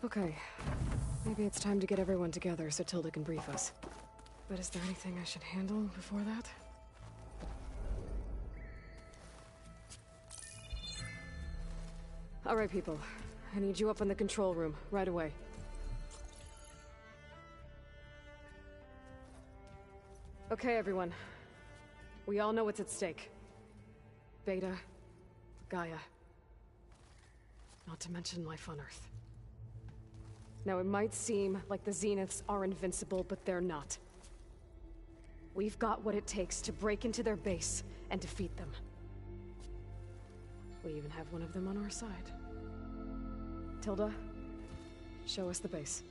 Okay. Maybe it's time to get everyone together so Tilda can brief us. But is there anything I should handle before that? Alright, people. I need you up in the control room, right away. Okay, everyone. We all know what's at stake. Beta, Gaia. Not to mention life on Earth. Now, it might seem like the Zeniths are invincible, but they're not. We've got what it takes to break into their base and defeat them. We even have one of them on our side. Tilda, show us the base.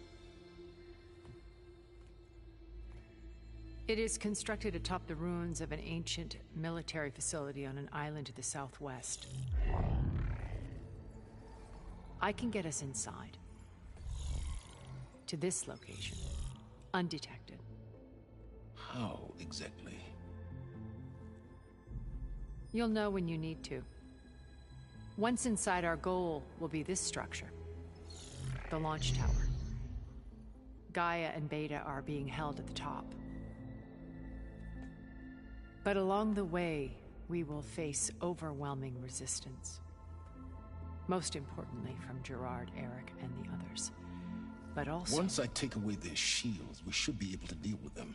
It is constructed atop the ruins of an ancient military facility on an island to the southwest. I can get us inside. To this location. Undetected. How exactly? You'll know when you need to. Once inside, our goal will be this structure. The launch tower. Gaia and Beta are being held at the top. But along the way, we will face overwhelming resistance. Most importantly from Gerard, Eric, and the others. But also... Once I take away their shields, we should be able to deal with them.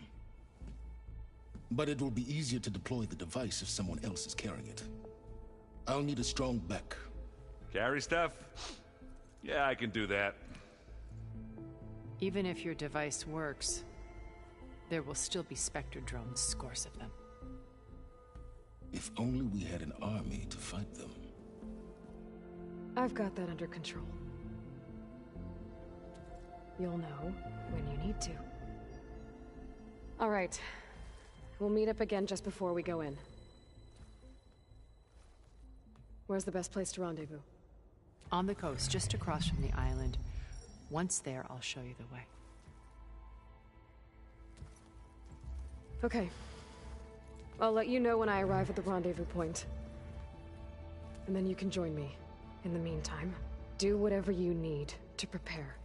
But it will be easier to deploy the device if someone else is carrying it. I'll need a strong back. Carry stuff? Yeah, I can do that. Even if your device works, there will still be Spectre drones, scores of them. If only we had an army to fight them. I've got that under control. You'll know when you need to. All right. We'll meet up again just before we go in. Where's the best place to rendezvous? On the coast, just across from the island. Once there, I'll show you the way. Okay. I'll let you know when I arrive at the rendezvous point. And then you can join me. In the meantime, do whatever you need to prepare.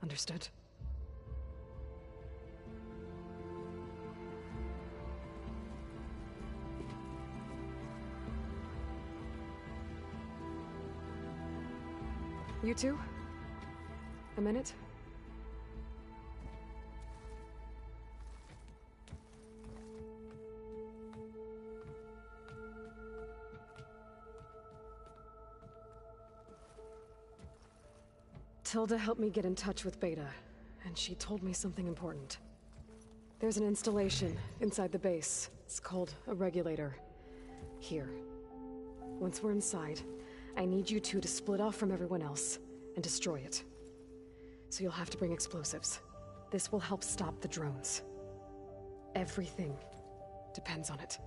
Understood? You two? A minute? Tilda helped me get in touch with Beta, and she told me something important. There's an installation inside the base. It's called a regulator. Here. Once we're inside, I need you two to split off from everyone else and destroy it. So you'll have to bring explosives. This will help stop the drones. Everything depends on it.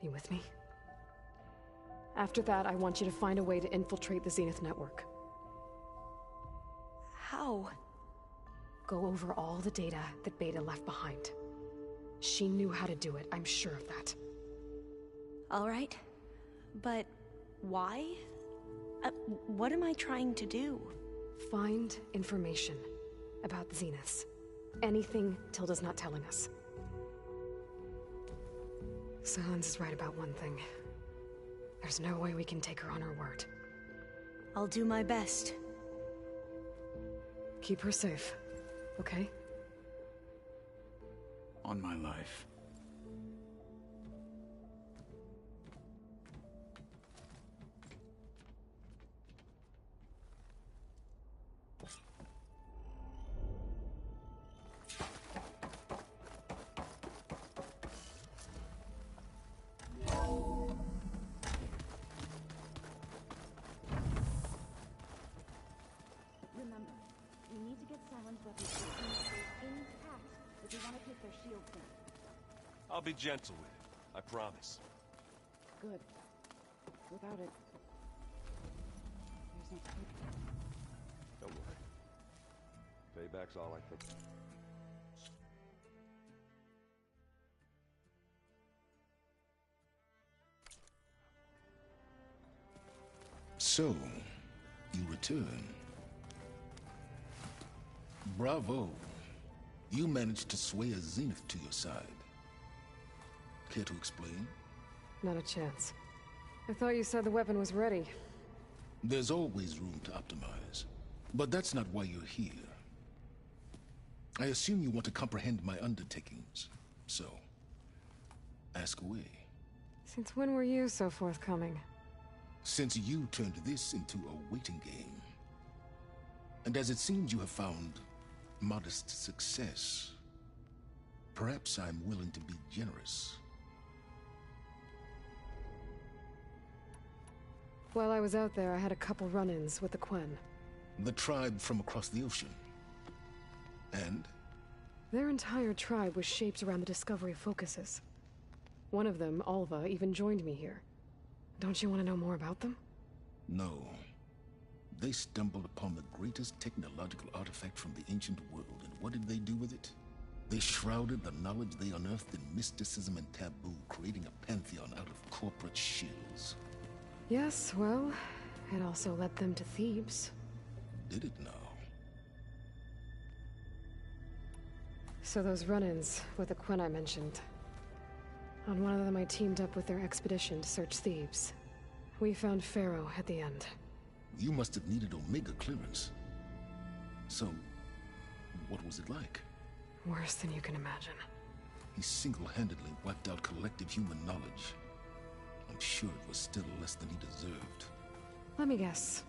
You with me? After that, I want you to find a way to infiltrate the Zenith network. How? Go over all the data that Beta left behind. She knew how to do it, I'm sure of that. All right. But why? What am I trying to do? Find information about the Zeniths. Anything Tilda's not telling us. Sans is right about one thing. There's no way we can take her on her word. I'll do my best. Keep her safe, okay? On my life. Remember, we need to get Silent weapons intact if we want to take their shields down. I'll be gentle with it. I promise. Good. Without it, there's no hope. Don't worry. Payback's all I think. So, You return. Bravo. You managed to sway a Zenith to your side. Care to explain? Not a chance. I thought you said the weapon was ready. There's always room to optimize. But that's not why you're here. I assume you want to comprehend my undertakings. So, ask away. Since when were you so forthcoming? Since you turned this into a waiting game. And as it seems you have found modest success, perhaps I'm willing to be generous. While I was out there, I had a couple run-ins with the Quen. The tribe from across the ocean. And? Their entire tribe was shaped around the discovery of focuses. One of them, Alva, even joined me here. Don't you want to know more about them? No. They stumbled upon the greatest technological artifact from the ancient world, and what did they do with it? They shrouded the knowledge they unearthed in mysticism and taboo, creating a pantheon out of corporate shills. Yes, well, it also led them to Thebes. Did it now? So those run-ins with the Quen I mentioned. On one of them I teamed up with their expedition to search Thebes. We found Pharaoh at the end. You must have needed Omega clearance. So, what was it like? Worse than you can imagine. He single-handedly wiped out collective human knowledge. I'm sure it was still less than he deserved. Let me guess.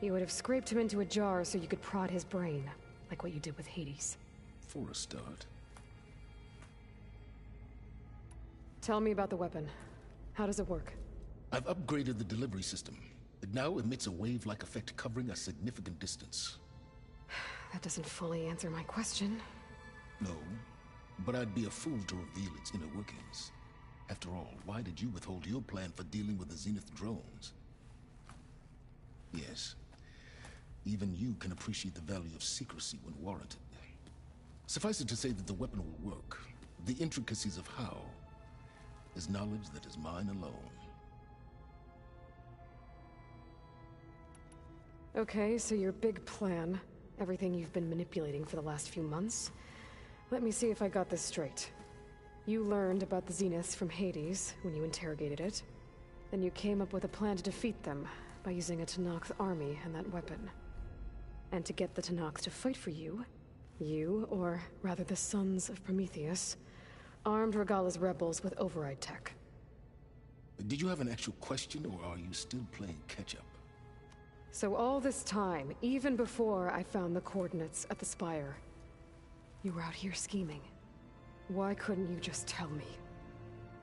You would have scraped him into a jar so you could prod his brain, like what you did with Hades. For a start. Tell me about the weapon. How does it work? I've upgraded the delivery system. It now emits a wave-like effect covering a significant distance. That doesn't fully answer my question. No, but I'd be a fool to reveal its inner workings. After all, why did you withhold your plan for dealing with the Zenith drones? Yes, even you can appreciate the value of secrecy when warranted. Suffice it to say that the weapon will work. The intricacies of how is knowledge that is mine alone. Okay, so your big plan, everything you've been manipulating for the last few months. Let me see if I got this straight. You learned about the Zeniths from Hades when you interrogated it. Then you came up with a plan to defeat them by using a Tenakth army and that weapon. And to get the Tenakth to fight for you, or rather the Sons of Prometheus, armed Regalla's rebels with override tech. Did you have an actual question, or are you still playing catch-up? So all this time, even before I found the coordinates at the Spire, you were out here scheming. Why couldn't you just tell me?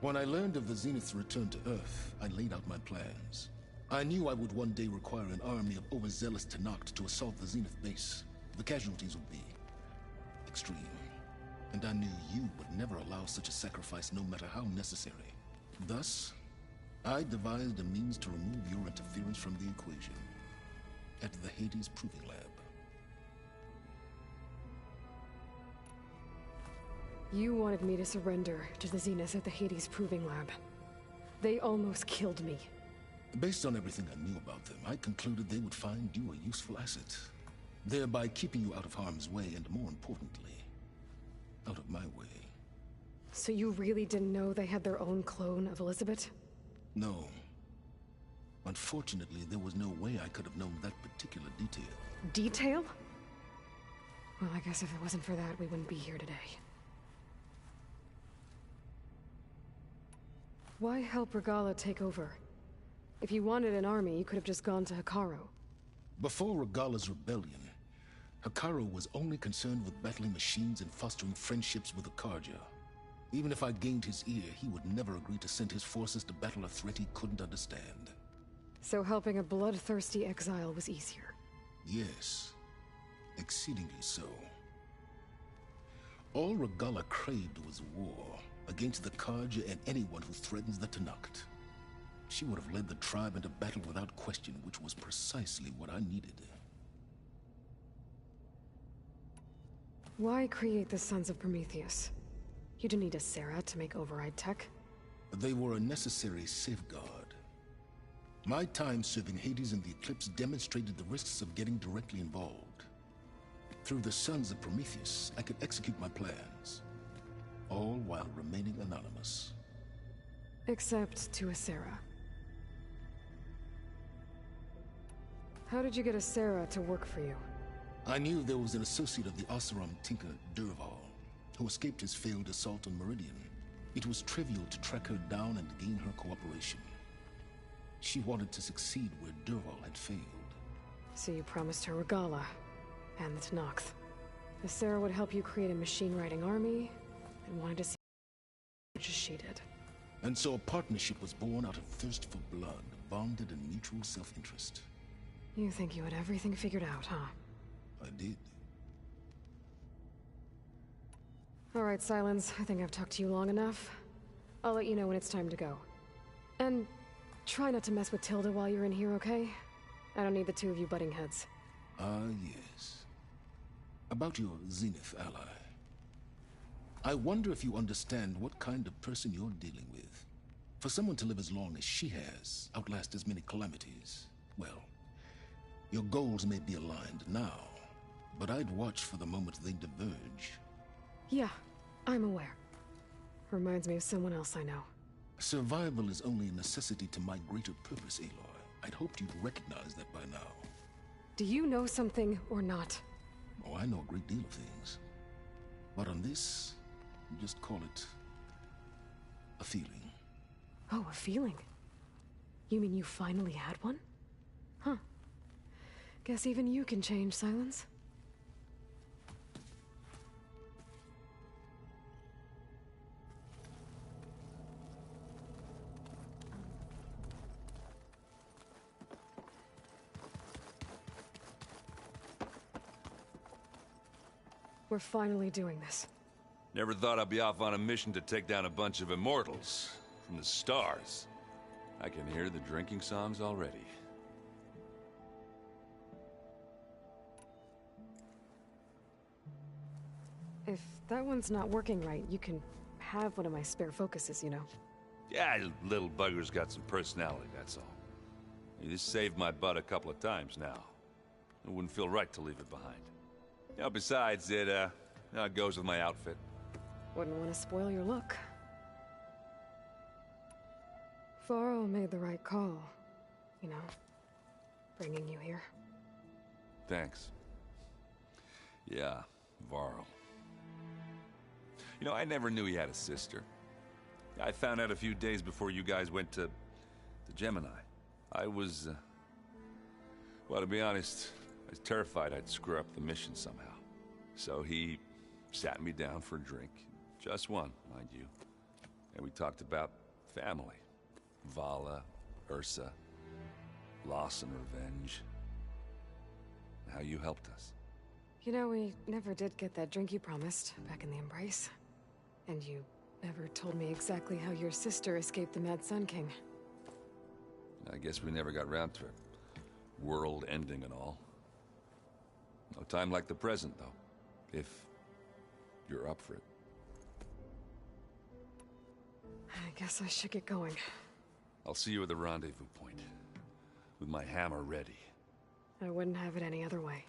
When I learned of the Zenith's return to Earth, I laid out my plans. I knew I would one day require an army of overzealous Tenakth to assault the Zenith base. The casualties would be extreme. And I knew you would never allow such a sacrifice, no matter how necessary. Thus, I devised a means to remove your interference from the equation. At the Hades Proving Lab. You wanted me to surrender to the Zeniths at the Hades Proving Lab. They almost killed me. Based on everything I knew about them, I concluded they would find you a useful asset, thereby keeping you out of harm's way and, more importantly, out of my way. So you really didn't know they had their own clone of Elizabeth? No. Unfortunately, there was no way I could have known that particular detail. Detail? Well, I guess if it wasn't for that, we wouldn't be here today. Why help Regalla take over? If you wanted an army, you could have just gone to Hekarro. Before Regalla's rebellion, Hekarro was only concerned with battling machines and fostering friendships with the Carja. Even if I gained his ear, he would never agree to send his forces to battle a threat he couldn't understand. So helping a bloodthirsty exile was easier? Yes. Exceedingly so. All Regalla craved was war against the Carja and anyone who threatens the Tenakth. She would have led the tribe into battle without question, which was precisely what I needed. Why create the Sons of Prometheus? You didn't need a Sarah to make override tech. They were a necessary safeguard. My time serving Hades in the Eclipse demonstrated the risks of getting directly involved. Through the Sons of Prometheus, I could execute my plans, all while remaining anonymous. Except to Asera. How did you get Asera to work for you? I knew there was an associate of the Oseram tinker, Dervahl, who escaped his failed assault on Meridian. It was trivial to track her down and gain her cooperation. She wanted to succeed where Dervahl had failed. So you promised her Regala, and the Tenakth. Asera would help you create a machine-riding army, and wanted to see much as she did. And so a partnership was born out of thirst for blood, bonded in mutual self-interest. You think you had everything figured out, huh? I did. All right, Silence. I think I've talked to you long enough. I'll let you know when it's time to go. And try not to mess with Tilda while you're in here, okay? I don't need the two of you butting heads. Ah, yes. About your Zenith ally. I wonder if you understand what kind of person you're dealing with. For someone to live as long as she has, outlast as many calamities, well, your goals may be aligned now, but I'd watch for the moment they diverge. Yeah, I'm aware. Reminds me of someone else I know. Survival is only a necessity to my greater purpose, Aloy. I'd hoped you'd recognize that by now. Do you know something or not? Oh, I know a great deal of things. But on this, just call it a feeling. Oh, a feeling? You mean you finally had one? Huh. Guess even you can change, Silence. We're finally doing this. Never thought I'd be off on a mission to take down a bunch of immortals from the stars. I can hear the drinking songs already. If that one's not working right, you can have one of my spare focuses, you know. Yeah, little bugger's got some personality, that's all. This saved my butt a couple of times now. It wouldn't feel right to leave it behind. You know, besides, it goes with my outfit. Wouldn't want to spoil your look. Varl made the right call. You know, bringing you here. Thanks. Yeah, Varl. You know, I never knew he had a sister. I found out a few days before you guys went to Gemini. I was, well, to be honest, I was terrified I'd screw up the mission somehow. So he sat me down for a drink. Just one, mind you. And we talked about family. Vala, Ursa, loss and revenge. How you helped us. You know, we never did get that drink you promised back in the Embrace. And you never told me exactly how your sister escaped the Mad Sun King. I guess we never got round to it. World ending and all. No time like the present, though. If you're up for it. I guess I should get going. I'll see you at the rendezvous point. With my hammer ready. I wouldn't have it any other way.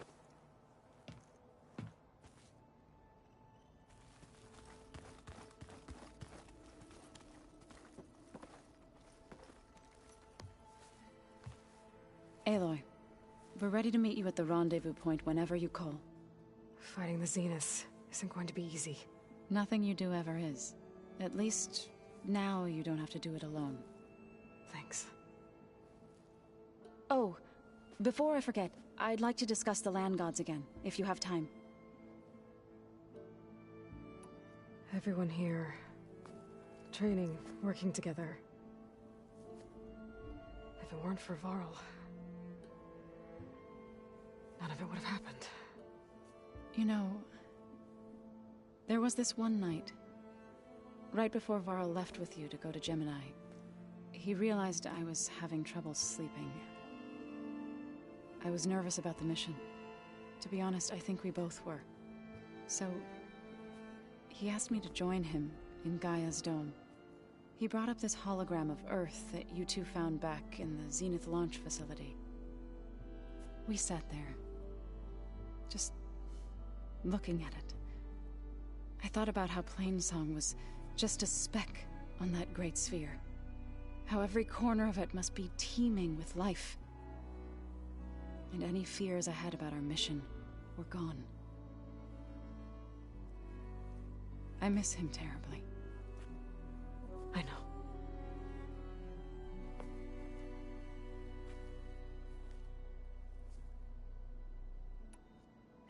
Aloy, we're ready to meet you at the rendezvous point whenever you call. Fighting the Zeniths isn't going to be easy. Nothing you do ever is. At least, now you don't have to do it alone. Thanks. Oh, before I forget, I'd like to discuss the land gods again, if you have time. Everyone here, training, working together. If it weren't for Varl, none of it would have happened. You know, there was this one night, right before Varl left with you to go to Gemini. He realized I was having trouble sleeping. I was nervous about the mission. To be honest, I think we both were. So, he asked me to join him in Gaia's dome. He brought up this hologram of Earth that you two found back in the Zenith launch facility. We sat there, just looking at it. I thought about how Plainsong was just a speck on that great sphere. How every corner of it must be teeming with life. And any fears I had about our mission were gone. I miss him terribly. I know.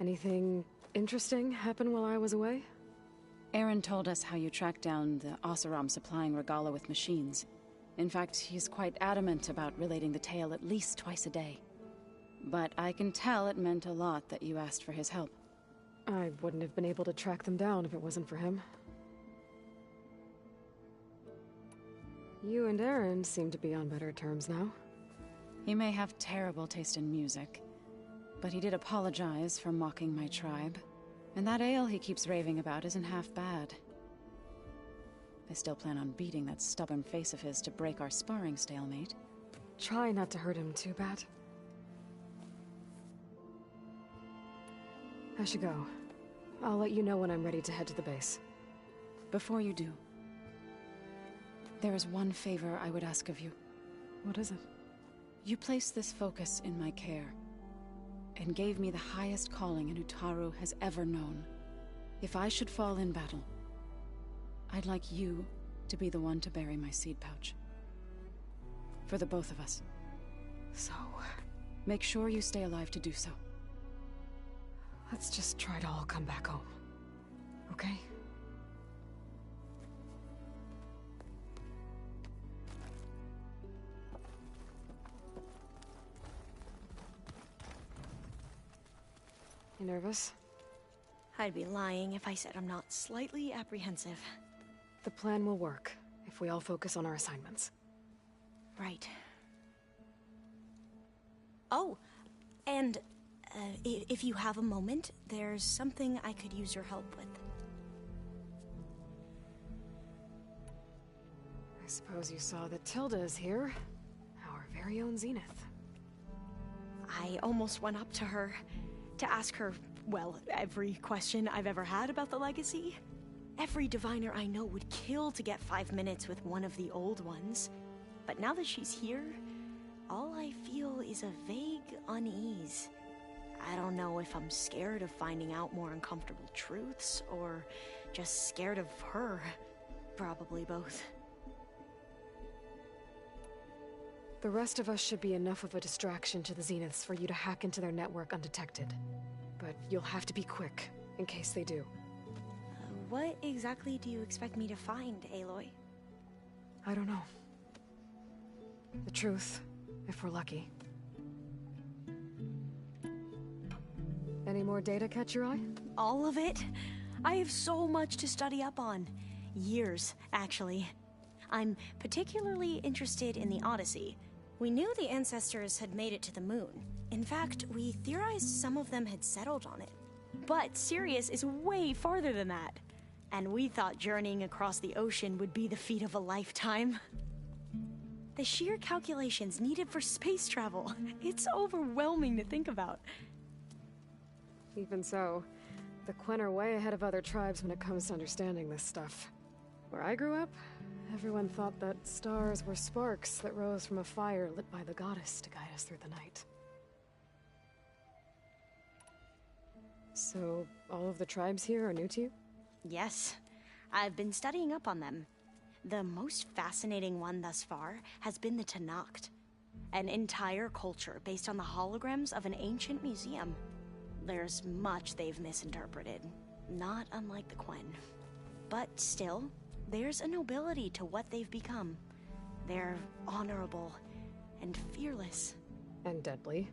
Anything interesting happen while I was away? Aaron told us how you tracked down the Oseram supplying Regalla with machines. In fact, he's quite adamant about relating the tale at least twice a day. But I can tell it meant a lot that you asked for his help. I wouldn't have been able to track them down if it wasn't for him. You and Aaron seem to be on better terms now. He may have terrible taste in music, but he did apologize for mocking my tribe. And that ale he keeps raving about isn't half bad. I still plan on beating that stubborn face of his to break our sparring stalemate. Try not to hurt him too bad. I should go. I'll let you know when I'm ready to head to the base. Before you do, there is one favor I would ask of you. What is it? You placed this focus in my care, and gave me the highest calling an Utaru has ever known. If I should fall in battle, I'd like you to be the one to bury my seed pouch. For the both of us. So, make sure you stay alive to do so. let's just try to all come back home. Okay? You nervous? I'd be lying if I said I'm not slightly apprehensive. The plan will work if we all focus on our assignments. Right. Oh, and if you have a moment, there's something I could use your help with. I suppose you saw that Tilda is here. Our very own Zenith. I almost went up to her to ask her, well, every question I've ever had about the legacy. Every diviner I know would kill to get 5 minutes with one of the old ones. But now that she's here, all I feel is a vague unease. I don't know if I'm scared of finding out more uncomfortable truths, or just scared of her. Probably both. The rest of us should be enough of a distraction to the Zeniths for you to hack into their network undetected. But you'll have to be quick, in case they do. What exactly do you expect me to find, Aloy? I don't know. The truth, if we're lucky. Any more data catch your eye? All of it? I have so much to study up on. Years, actually. I'm particularly interested in the Odyssey. We knew the ancestors had made it to the moon. In fact, we theorized some of them had settled on it. But Sirius is way farther than that. And we thought journeying across the ocean would be the feat of a lifetime. The sheer calculations needed for space travel, it's overwhelming to think about. Even so, the Quen are way ahead of other tribes when it comes to understanding this stuff. Where I grew up, everyone thought that stars were sparks that rose from a fire lit by the goddess to guide us through the night. So, all of the tribes here are new to you? Yes, I've been studying up on them. The most fascinating one thus far has been the Tenakth, an entire culture based on the holograms of an ancient museum. There's much they've misinterpreted, not unlike the Quen. But still, there's a nobility to what they've become. They're honorable and fearless. And deadly.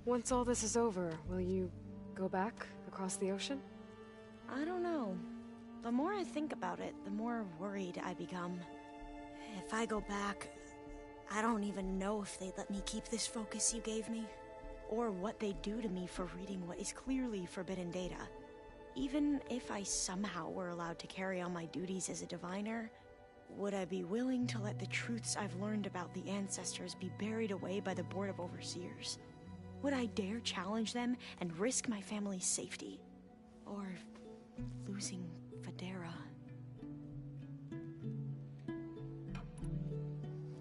Once all this is over, will you go back across the ocean? I don't know. The more I think about it, the more worried I become. If I go back, I don't even know if they'd let me keep this focus you gave me, or what they'd do to me for reading what is clearly forbidden data. Even if I somehow were allowed to carry on my duties as a diviner, would I be willing to let the truths I've learned about the ancestors be buried away by the Board of Overseers? Would I dare challenge them and risk my family's safety? Or losing Federa?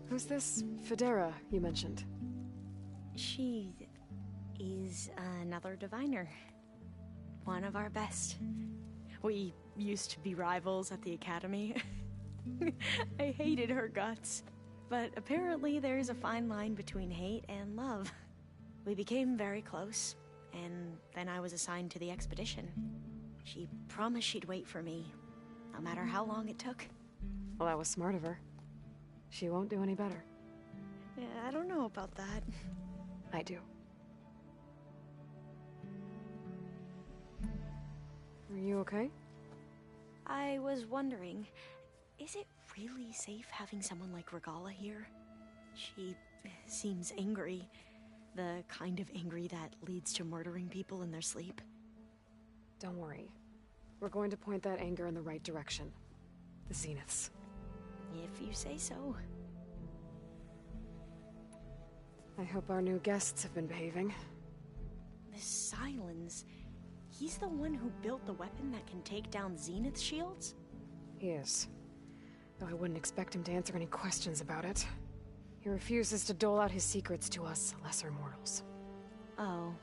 Who's this Federa you mentioned? She is another diviner. One of our best. We used to be rivals at the academy. I hated her guts. But apparently there's a fine line between hate and love. We became very close, and then I was assigned to the expedition. She promised she'd wait for me, no matter how long it took. Well, that was smart of her. She won't do any better. Yeah, I don't know about that. I do. Are you okay? I was wondering, is it really safe having someone like Regalla here? She seems angry. The kind of angry that leads to murdering people in their sleep. Don't worry. We're going to point that anger in the right direction. The Zeniths. If you say so. I hope our new guests have been behaving. This Sylens, he's the one who built the weapon that can take down Zenith shields? He is. Though I wouldn't expect him to answer any questions about it. He refuses to dole out his secrets to us lesser mortals. Oh.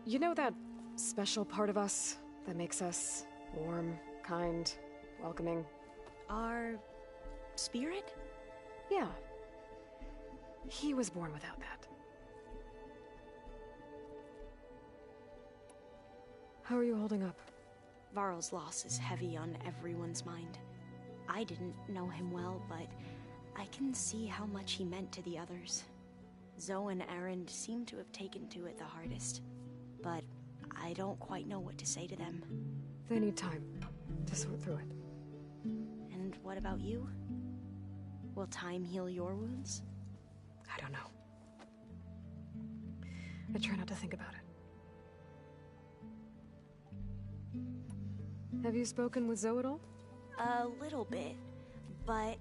You know that special part of us that makes us warm, kind, welcoming? Our spirit? Yeah. He was born without that. How are you holding up? Varl's loss is heavy on everyone's mind. I didn't know him well, but I can see how much he meant to the others. Zoe and Erend seem to have taken to it the hardest, but I don't quite know what to say to them. They need time to sort through it. And what about you? Will time heal your wounds? I don't know. I try not to think about it. Have you spoken with Zoe at all? A little bit, but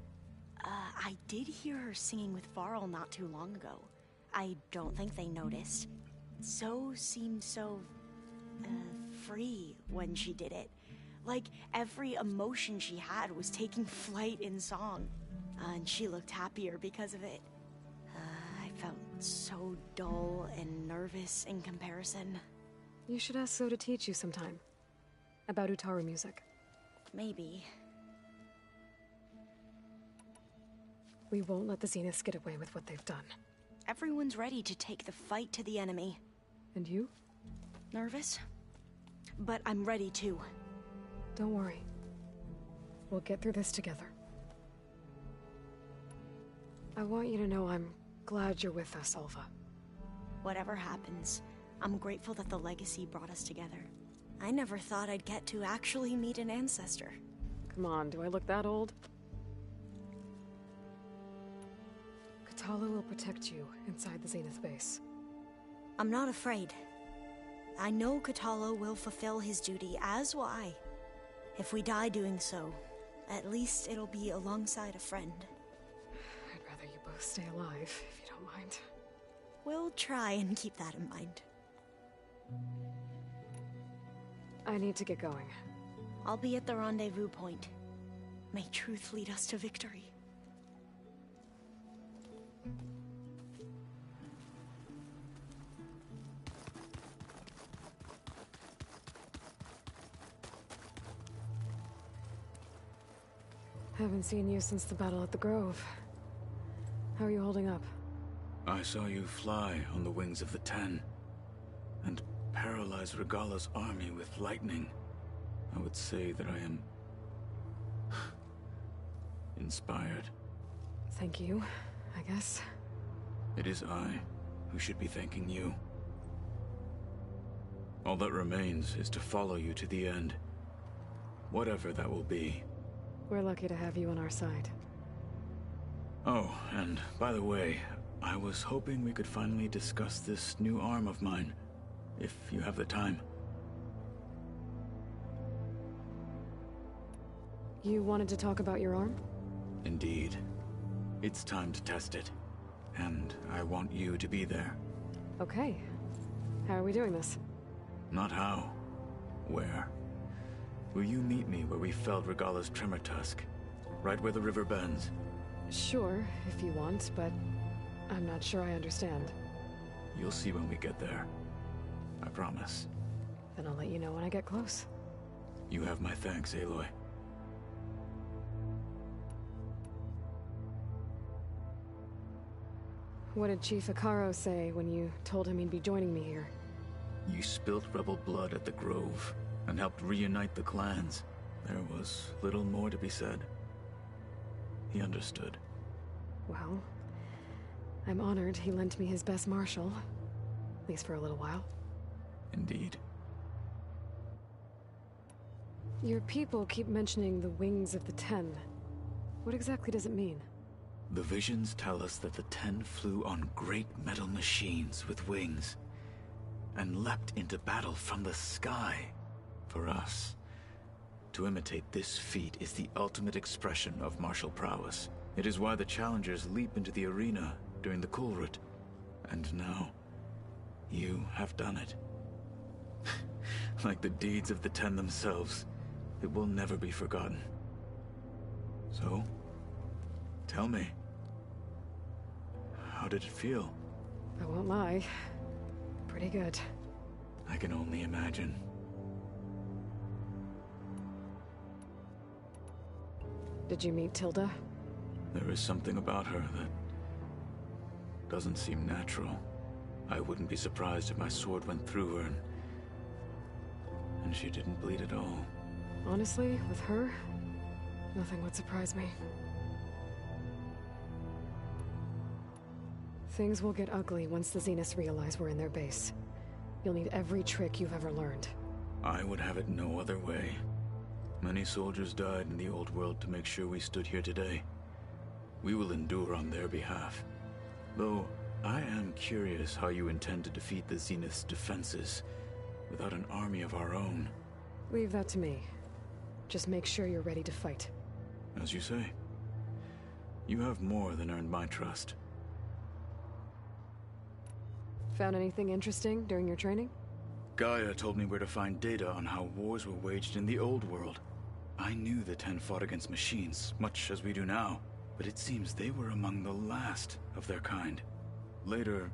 I did hear her singing with Varl not too long ago. I don't think they noticed. Zoe seemed so free when she did it. Like every emotion she had was taking flight in song. And she looked happier because of it. I felt so dull and nervous in comparison. You should ask Zoe to teach you sometime. About Utaru music. Maybe. We won't let the Zeniths get away with what they've done. Everyone's ready to take the fight to the enemy. And you? Nervous? But I'm ready too. Don't worry. We'll get through this together. I want you to know I'm glad you're with us, Alva. Whatever happens, I'm grateful that the legacy brought us together. I never thought I'd get to actually meet an ancestor. Come on, do I look that old? Kotallo will protect you inside the Zenith base. I'm not afraid. I know Kotallo will fulfill his duty, as will I. If we die doing so, at least it'll be alongside a friend. I'd rather you both stay alive, if you don't mind. We'll try and keep that in mind. I need to get going. I'll be at the rendezvous point. May truth lead us to victory. Haven't seen you since the battle at the Grove. How are you holding up? I saw you fly on the wings of the Ten, and paralyze Regalla's army with lightning. I would say that I am inspired. Thank you, I guess. It is I who should be thanking you. All that remains is to follow you to the end. Whatever that will be. We're lucky to have you on our side. Oh, and by the way, I was hoping we could finally discuss this new arm of mine, if you have the time. You wanted to talk about your arm? Indeed. It's time to test it. And I want you to be there. Okay. How are we doing this? Not how. Where? Will you meet me where we felled Regalla's tremor tusk? Right where the river bends? Sure, if you want, but I'm not sure I understand. You'll see when we get there. I promise. Then I'll let you know when I get close. You have my thanks, Aloy. What did Chief Hekarro say when you told him he'd be joining me here? You spilt rebel blood at the Grove, and helped reunite the clans. There was little more to be said. He understood. Well, I'm honored he lent me his best marshal. At least for a little while. Indeed. Your people keep mentioning the wings of the Ten. What exactly does it mean? The visions tell us that the Ten flew on great metal machines with wings, and leapt into battle from the sky. For us, to imitate this feat is the ultimate expression of martial prowess. It is why the challengers leap into the arena during the Kulrut. And now, you have done it. Like the deeds of the Ten themselves, it will never be forgotten. So, tell me, how did it feel? I won't lie. Pretty good. I can only imagine. Did you meet Tilda? There is something about her that doesn't seem natural. I wouldn't be surprised if my sword went through her and she didn't bleed at all. Honestly, with her, nothing would surprise me. Things will get ugly once the Zeniths realize we're in their base. You'll need every trick you've ever learned. I would have it no other way. Many soldiers died in the old world to make sure we stood here today. We will endure on their behalf. Though, I am curious how you intend to defeat the Zenith's defenses without an army of our own. Leave that to me. Just make sure you're ready to fight. As you say. You have more than earned my trust. Found anything interesting during your training? Gaia told me where to find data on how wars were waged in the old world. I knew the Ten fought against machines, much as we do now, but it seems they were among the last of their kind. Later,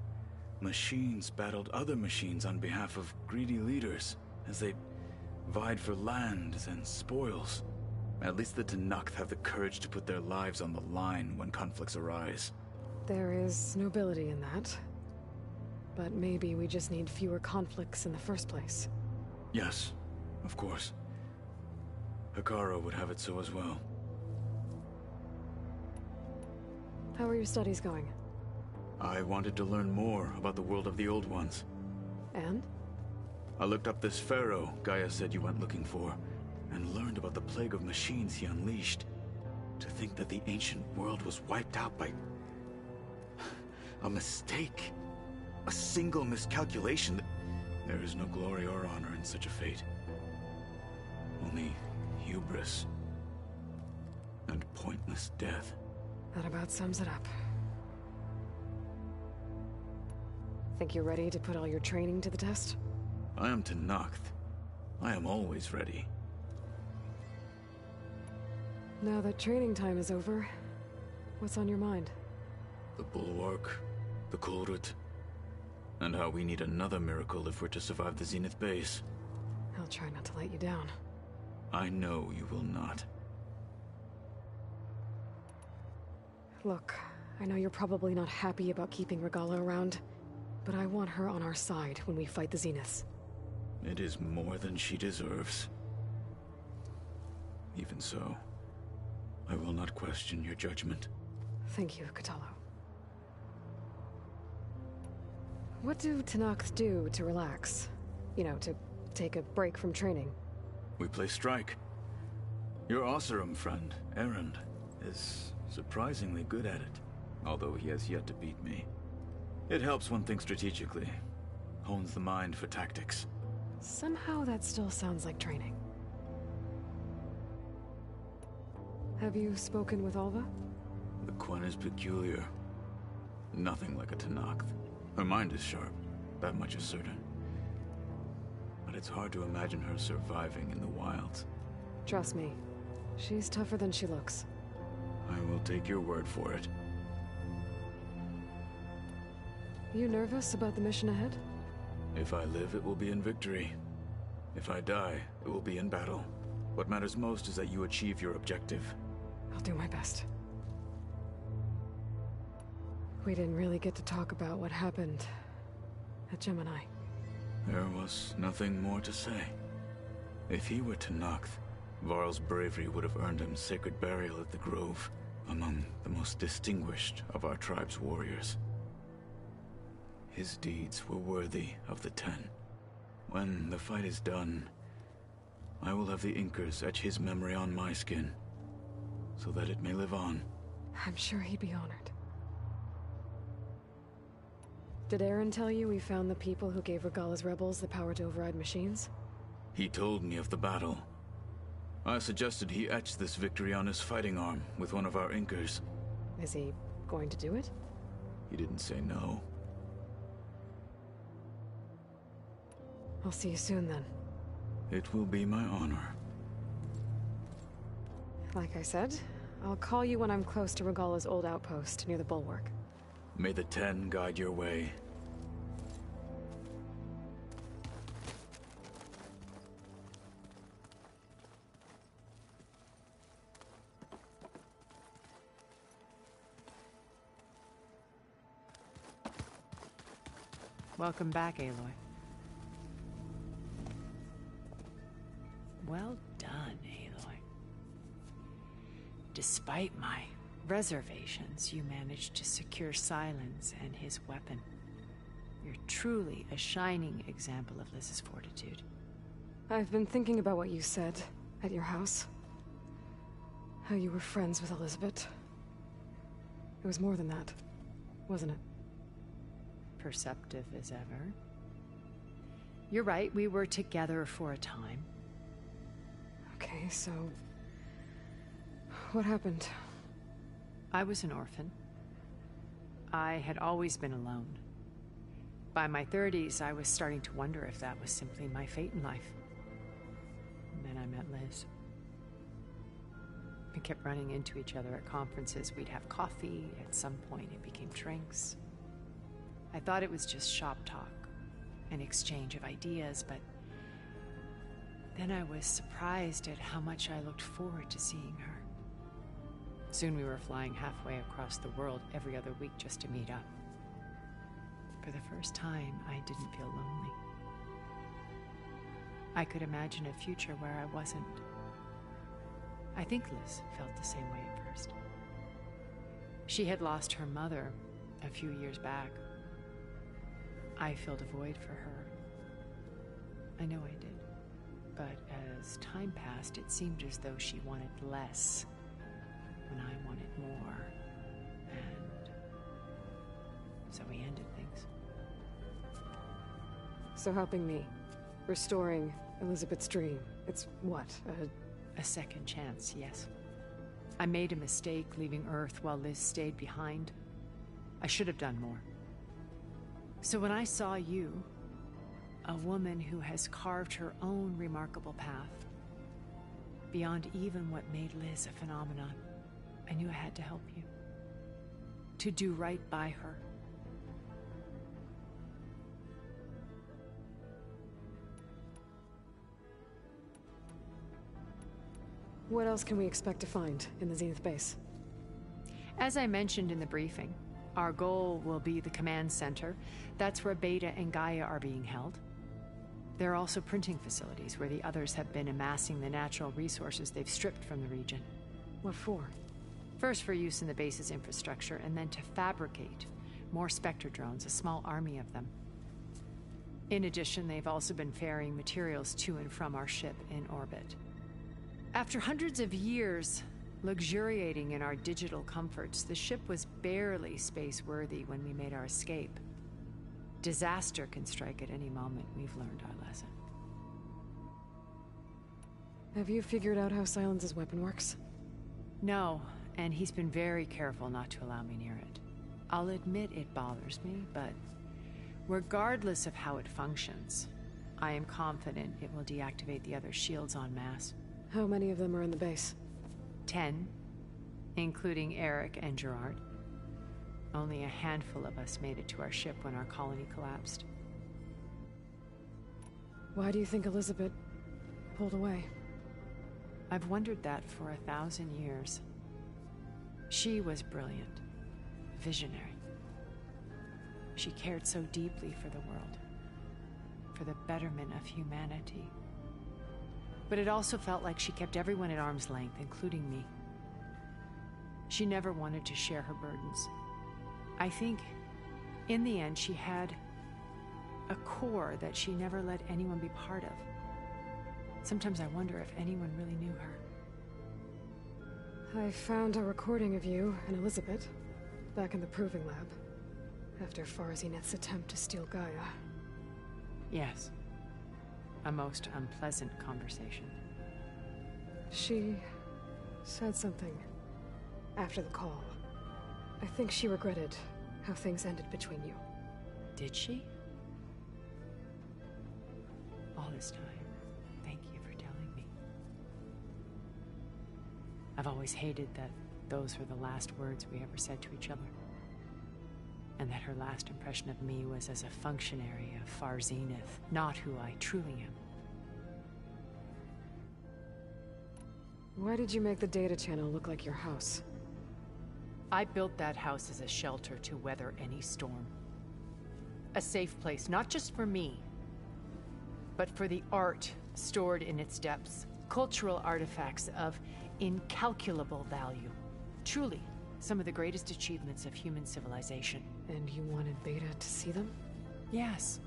machines battled other machines on behalf of greedy leaders, as they vied for lands and spoils. At least the Tenakth have the courage to put their lives on the line when conflicts arise. There is nobility in that. But maybe we just need fewer conflicts in the first place. Yes, of course. Hekarro would have it so as well. How are your studies going? I wanted to learn more about the world of the Old Ones. And? I looked up this pharaoh Gaia said you went looking for, and learned about the plague of machines he unleashed. To think that the ancient world was wiped out by a mistake. A single miscalculation. There is no glory or honor in such a fate. Only hubris and pointless death. That about sums it up. Think you're ready to put all your training to the test? I am Tenakth. I am always ready. Now that training time is over, what's on your mind? The Bulwark, the Kulrut, and how we need another miracle if we're to survive the Zenith base. I'll try not to let you down. I know you will not. Look, I know you're probably not happy about keeping Regalla around, but I want her on our side when we fight the Zeniths. It is more than she deserves. Even so, I will not question your judgment. Thank you, Kotallo. What do Tenakth do to relax? You know, to take a break from training? We play strike. Your Oseram friend, Erend, is surprisingly good at it, although he has yet to beat me. It helps one think strategically, hones the mind for tactics. Somehow that still sounds like training. Have you spoken with Alva? The Quen is peculiar. Nothing like a Tenakth. Her mind is sharp, that much is certain. But it's hard to imagine her surviving in the wilds. Trust me, she's tougher than she looks. I will take your word for it. You nervous about the mission ahead? If I live, it will be in victory. If I die, it will be in battle. What matters most is that you achieve your objective. I'll do my best. We didn't really get to talk about what happened at Gemini. There was nothing more to say. If he were Tenakth, Varl's bravery would have earned him sacred burial at the Grove, among the most distinguished of our tribe's warriors. His deeds were worthy of the Ten. When the fight is done, I will have the Inkers etch his memory on my skin, so that it may live on. I'm sure he'd be honored. Did Aaron tell you we found the people who gave Regalla's rebels the power to override machines? He told me of the battle. I suggested he etch this victory on his fighting arm with one of our Inkers. Is he going to do it? He didn't say no. I'll see you soon then. It will be my honor. Like I said, I'll call you when I'm close to Regalla's old outpost near the bulwark. May the Ten guide your way. Welcome back, Aloy. Well done, Aloy. Despite my reservations, you managed to secure Sylens and his weapon. You're truly a shining example of Liz's fortitude. I've been thinking about what you said at your house. How you were friends with Elizabeth. It was more than that, wasn't it? Perceptive as ever. You're right, we were together for a time. Okay, so... what happened? I was an orphan. I had always been alone. By my 30s, I was starting to wonder if that was simply my fate in life. And then I met Liz. We kept running into each other at conferences. We'd have coffee. At some point, it became drinks. I thought it was just shop talk, an exchange of ideas, but then I was surprised at how much I looked forward to seeing her. Soon we were flying halfway across the world every other week just to meet up. For the first time, I didn't feel lonely. I could imagine a future where I wasn't. I think Liz felt the same way at first. She had lost her mother a few years back. I filled a void for her. I know I did. But as time passed, it seemed as though she wanted less when I wanted more. And so we ended things. So helping me, restoring Elizabeth's dream, it's what, a second chance, yes. I made a mistake leaving Earth while Liz stayed behind. I should have done more. So when I saw you, a woman who has carved her own remarkable path, beyond even what made Liz a phenomenon, I knew I had to help you. To do right by her. What else can we expect to find in the Zenith base? As I mentioned in the briefing, our goal will be the command center. That's where Beta and Gaia are being held. There are also printing facilities where the others have been amassing the natural resources they've stripped from the region. What for? First for use in the base's infrastructure, and then to fabricate more Spectre drones, a small army of them. In addition, they've also been ferrying materials to and from our ship in orbit. After hundreds of years luxuriating in our digital comforts, the ship was barely space-worthy when we made our escape. Disaster can strike at any moment. We've learned our lesson. Have you figured out how Sylens' weapon works? No, and he's been very careful not to allow me near it. I'll admit it bothers me, but regardless of how it functions, I am confident it will deactivate the other shields en masse. How many of them are in the base? 10, including Eric and Gerard. Only a handful of us made it to our ship when our colony collapsed. Why do you think Elizabeth pulled away? I've wondered that for 1,000 years. She was brilliant, visionary. She cared so deeply for the world, for the betterment of humanity. But it also felt like she kept everyone at arm's length, including me. She never wanted to share her burdens. I think, in the end, she had a core that she never let anyone be part of. Sometimes I wonder if anyone really knew her. I found a recording of you and Elizabeth back in the Proving Lab after Farzineth's attempt to steal Gaia. Yes. A most unpleasant conversation. She said something after the call. I think she regretted how things ended between you. Did she? All this time, thank you for telling me. I've always hated that those were the last words we ever said to each other. And that her last impression of me was as a functionary of Far Zenith, not who I truly am. Why did you make the data channel look like your house? I built that house as a shelter to weather any storm. A safe place, not just for me, but for the art stored in its depths. Cultural artifacts of incalculable value. Truly, some of the greatest achievements of human civilization. And you wanted Beta to see them? Yes.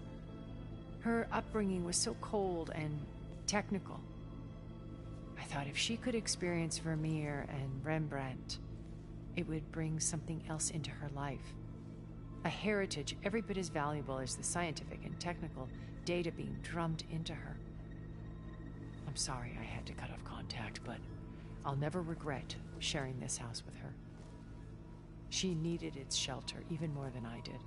Her upbringing was so cold and technical. I thought if she could experience Vermeer and Rembrandt, it would bring something else into her life. A heritage every bit as valuable as the scientific and technical data being drummed into her. I'm sorry I had to cut off contact, but I'll never regret sharing this house with her. She needed its shelter even more than I did.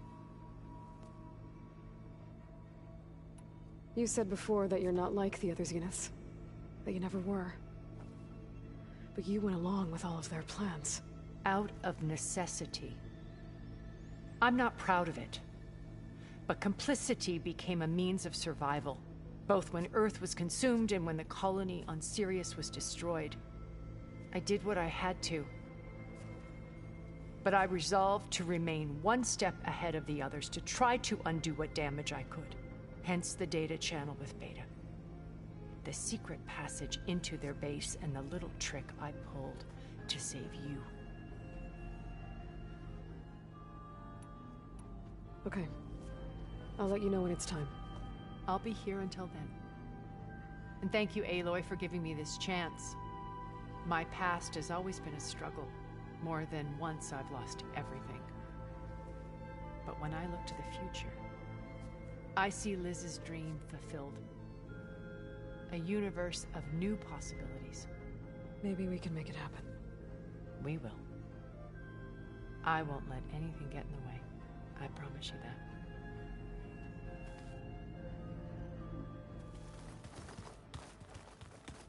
You said before that you're not like the other Zeniths. That you never were. But you went along with all of their plans. Out of necessity. I'm not proud of it. But complicity became a means of survival, both when Earth was consumed and when the colony on Sirius was destroyed. I did what I had to. But I resolved to remain one step ahead of the others, to try to undo what damage I could. Hence the data channel with Beta. The secret passage into their base and the little trick I pulled to save you. Okay. I'll let you know when it's time. I'll be here until then. And thank you, Aloy, for giving me this chance. My past has always been a struggle. More than once I've lost everything. But when I look to the future, I see Liz's dream fulfilled. A universe of new possibilities. Maybe we can make it happen. We will. I won't let anything get in the way. I promise you that.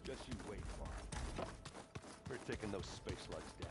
Just you wait, Varl. We're taking those space slugs down.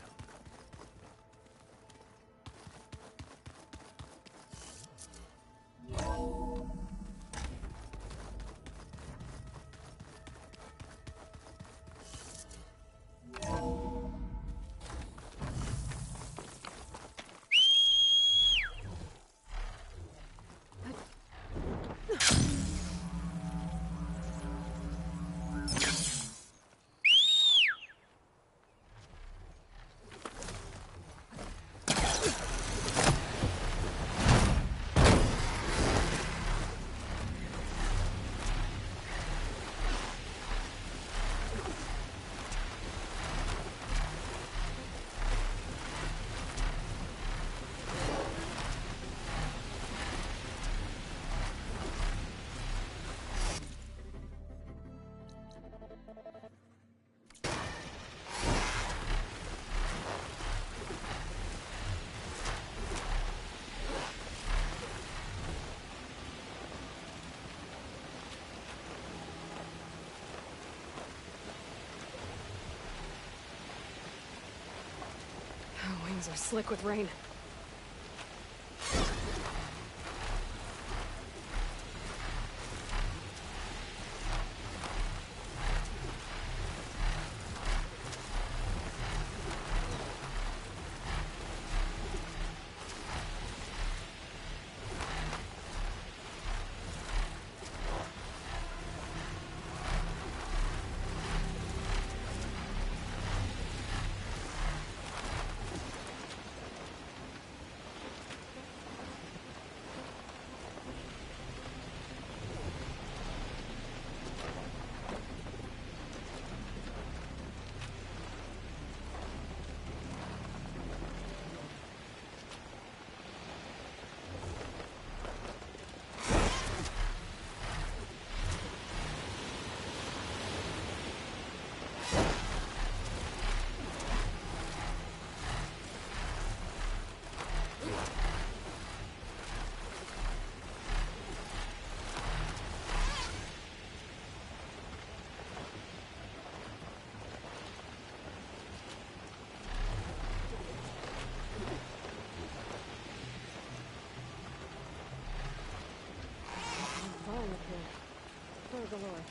are slick with rain. Galore.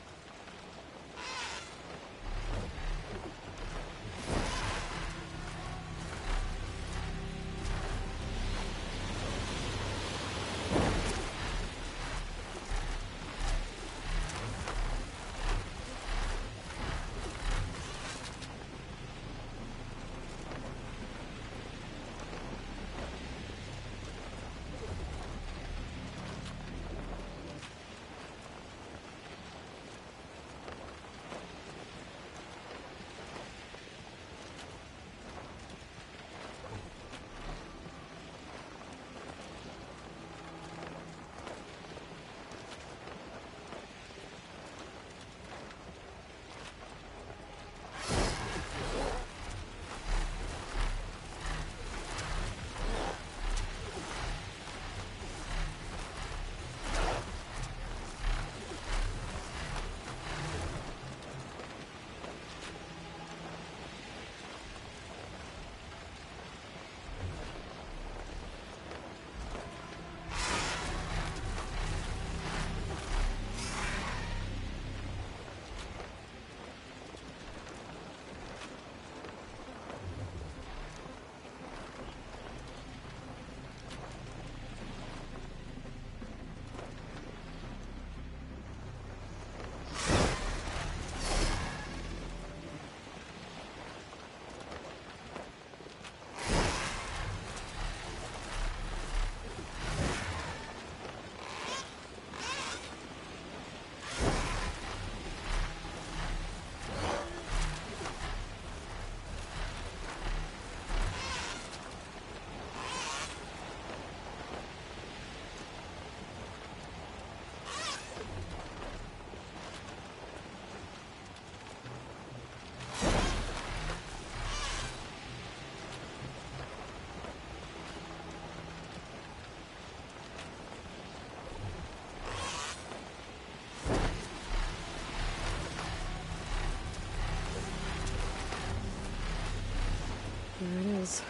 There it is.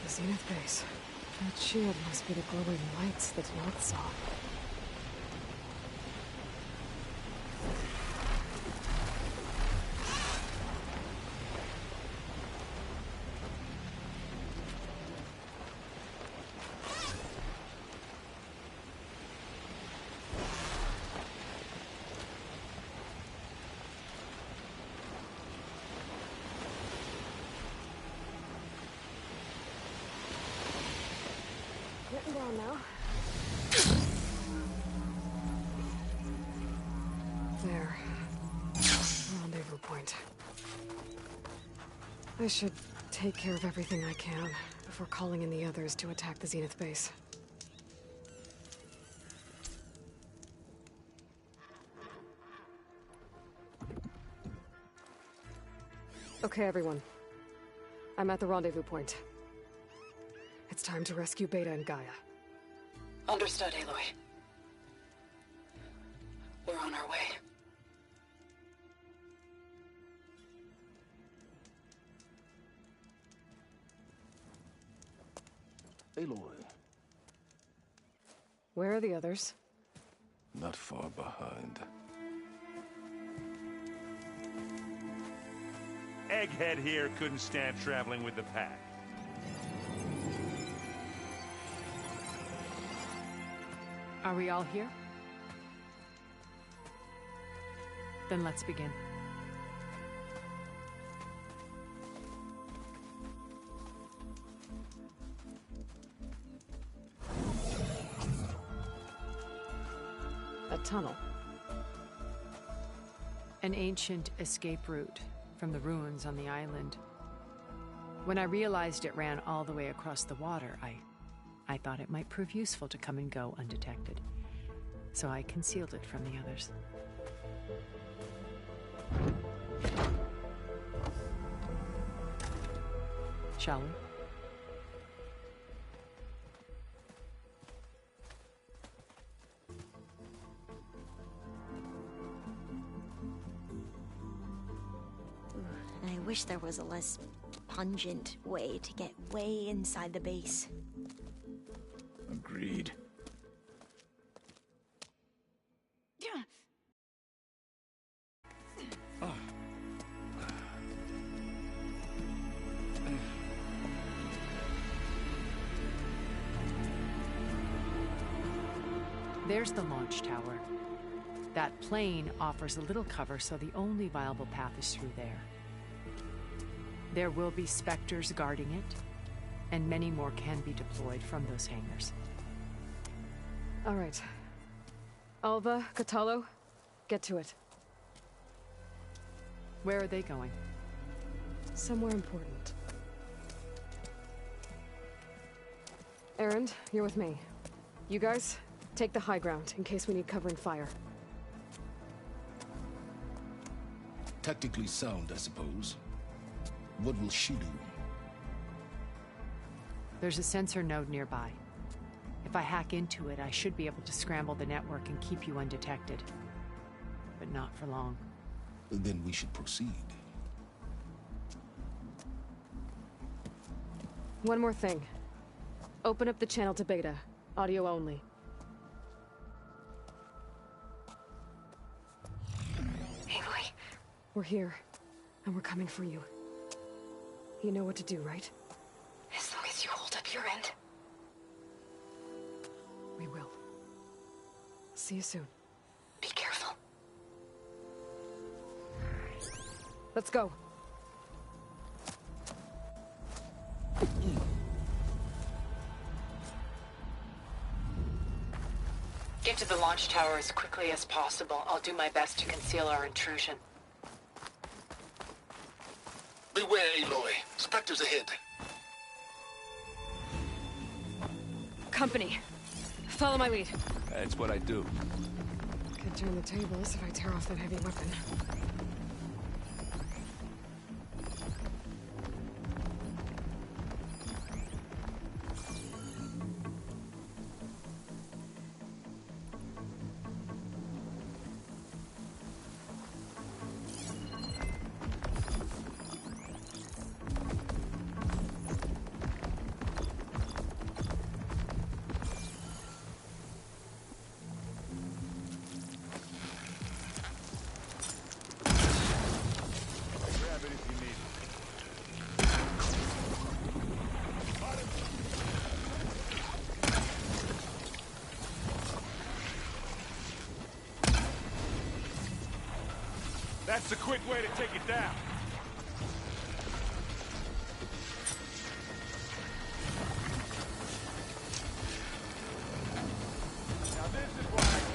The Zenith base. That shield must be the glowing lights that Noth saw. Getting down now. There. Rendezvous point. I should take care of everything I can before calling in the others to attack the Zenith base. Okay, everyone. I'm at the rendezvous point. It's time to rescue Beta and Gaia. Understood, Aloy. We're on our way. Aloy, Where are the others? not far behind. Egghead here couldn't stand traveling with the pack. Are we all here? Then let's begin. A tunnel. An ancient escape route from the ruins on the island. When I realized it ran all the way across the water, I thought it might prove useful to come and go undetected. So I concealed it from the others. Shall we? I wish there was a less pungent way to get way inside the base. Agreed. There's the launch tower. That plane offers a little cover, so the only viable path is through there. There will be Spectres guarding it, and many more can be deployed from those hangars. All right. Alva, Kotallo, get to it. Where are they going? Somewhere important. Erend, you're with me. You guys, take the high ground in case we need covering fire. Tactically sound, I suppose. What will she do? There's a sensor node nearby. If I hack into it, I should be able to scramble the network and keep you undetected. But not for long. Then we should proceed. One more thing. Open up the channel to Beta. Audio only. Aloy, we're here, and we're coming for you. You know what to do, right? As long as you hold up your end. We will. See you soon. Be careful. Let's go. Get to the launch tower as quickly as possible. I'll do my best to conceal our intrusion. Beware, Aloy. Spectres ahead. Company. Follow my lead. That's what I do. Could turn the tables if I tear off that heavy weapon. Grab it if you need it. That's the quick way to take it down. Now this is why I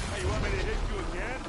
Hey, you want me to hit you again?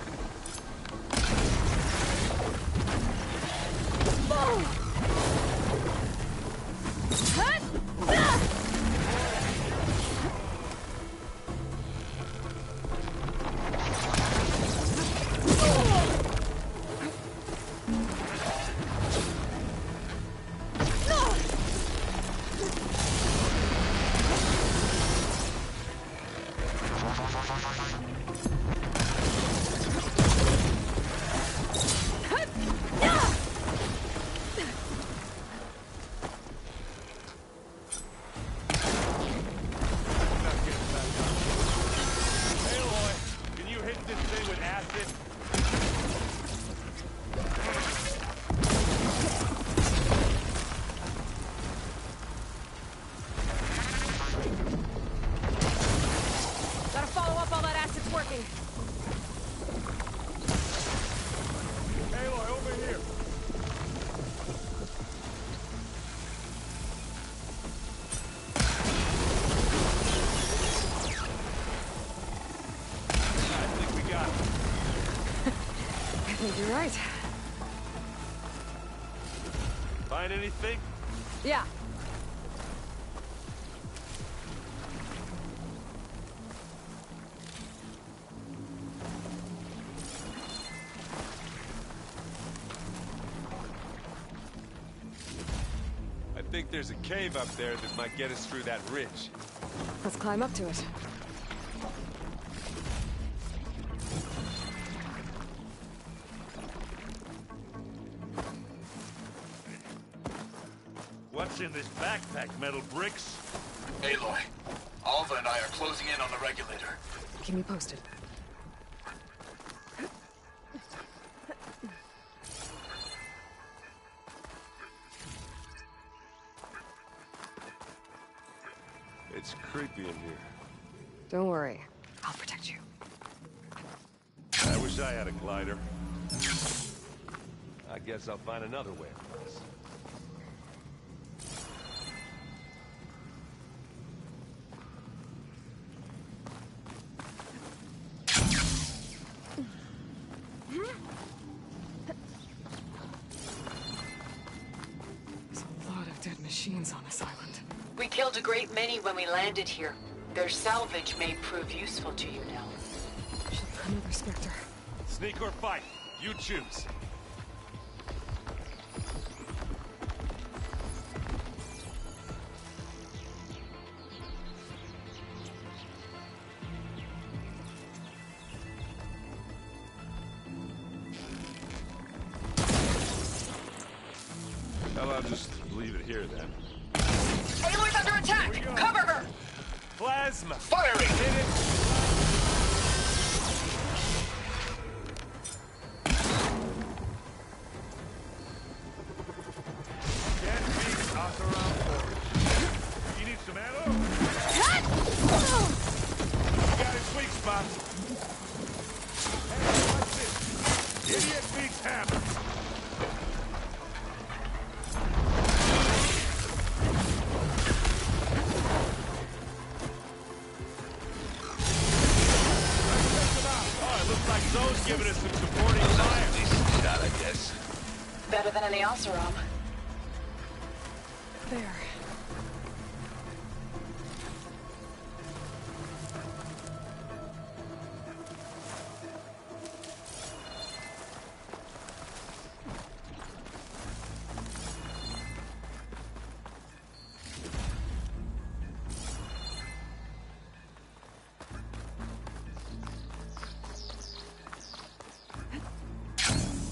You're right. Find anything? Yeah. I think there's a cave up there that might get us through that ridge. Let's climb up to it. What's in this backpack, metal bricks? Aloy, Alva and I are closing in on the regulator. Keep me posted. It's creepy in here. Don't worry. I'll protect you. I wish I had a glider. I guess I'll find another way across. There's a lot of dead machines on this island. We killed a great many when we landed here. Their salvage may prove useful to you now. Another Spectre. Sneak or fight, you choose. Well, I'll just leave it here then. Aloy's under attack! Cover her! Plasma! Firing! Hit it! You need some ammo? Got his weak spot. Hey, what's this? Idiot beats hammer. Oh, it looks like Zoe's giving us some supporting fire. Decent shot, I guess. Better than any Oseram. There.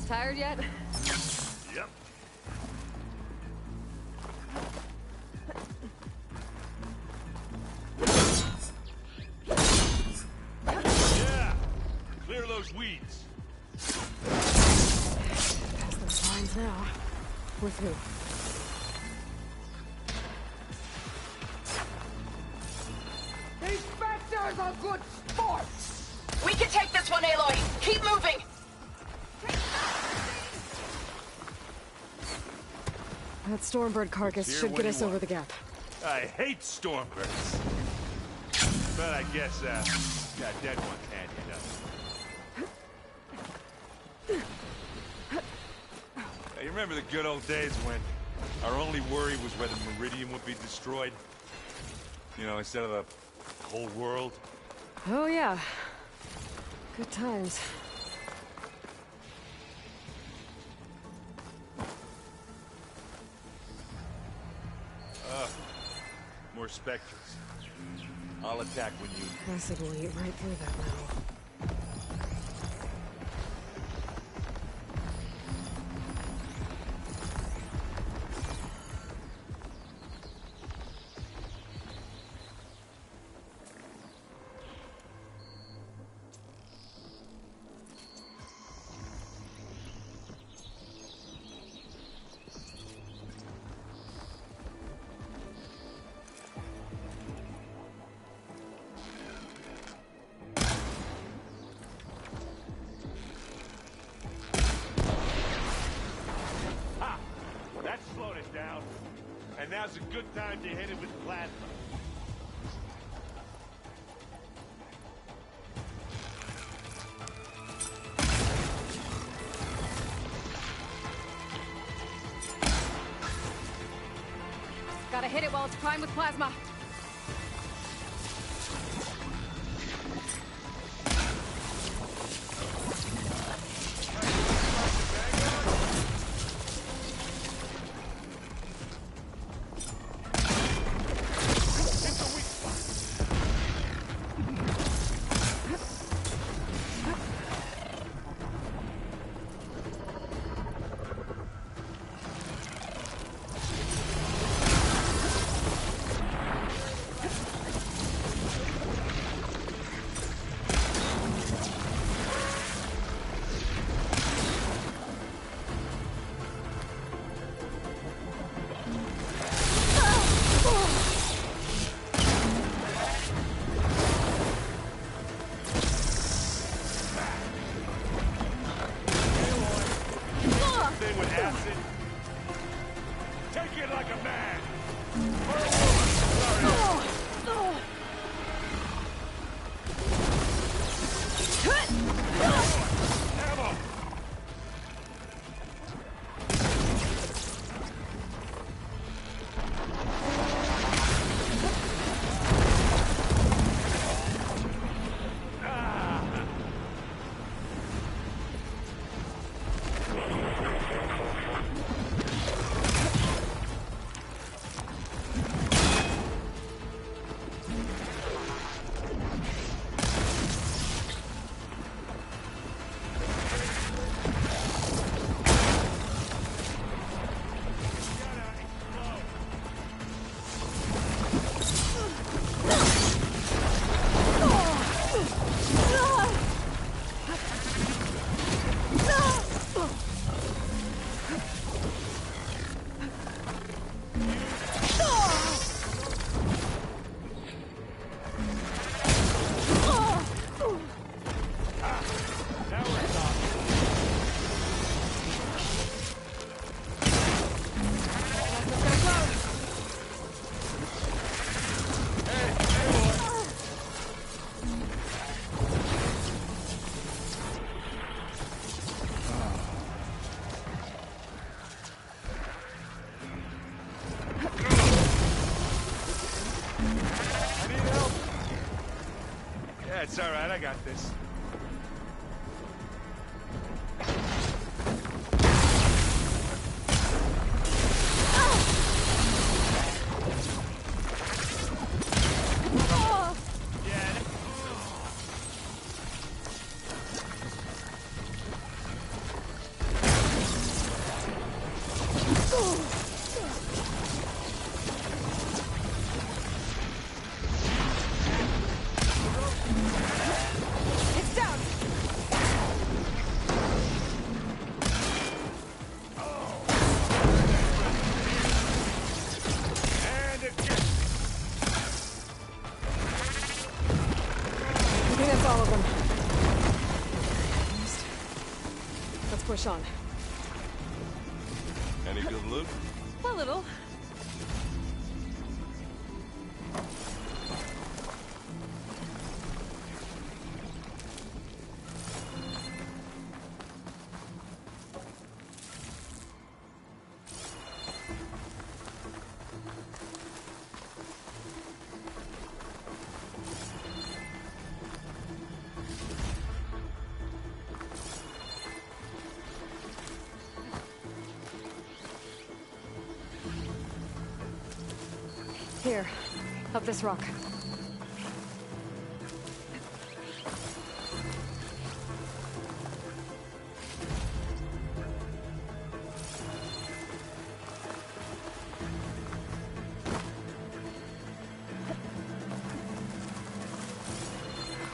Tired yet? Yep. Yeah! Clear those weeds. Past those lines now. With me. These Spectres are good sports! We can take this one, Aloy! Keep moving! That Stormbird carcass should get us over the gap. I hate Stormbirds. But I guess, got dead ones handy enough. Hey, you remember the good old days when our only worry was whether Meridian would be destroyed? You know, instead of the whole world? Oh yeah. Good times. More Spectres. I'll attack when you... Acid will eat right through that now. And now's a good time to hit it with plasma. Gotta hit it while it's primed with plasma. It's all right, I got this. Push on. Any good loot? A little. Here, up this rock.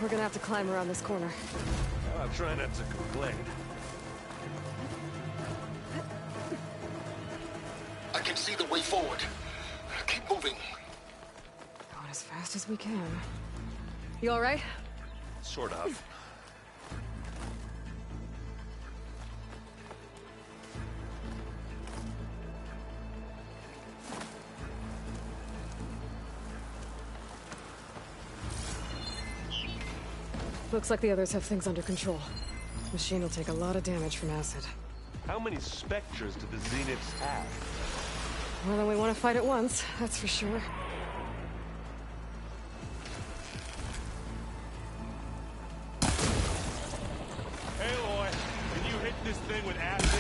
We're gonna have to climb around this corner. I'll try not to complain. I can see the way forward. Keep moving. Going as fast as we can. You all right? Sort of. Looks like the others have things under control. Machine will take a lot of damage from acid. How many Spectres do the Zeniths have? More than we want to fight at once, that's for sure. Aloy, can you hit this thing with acid?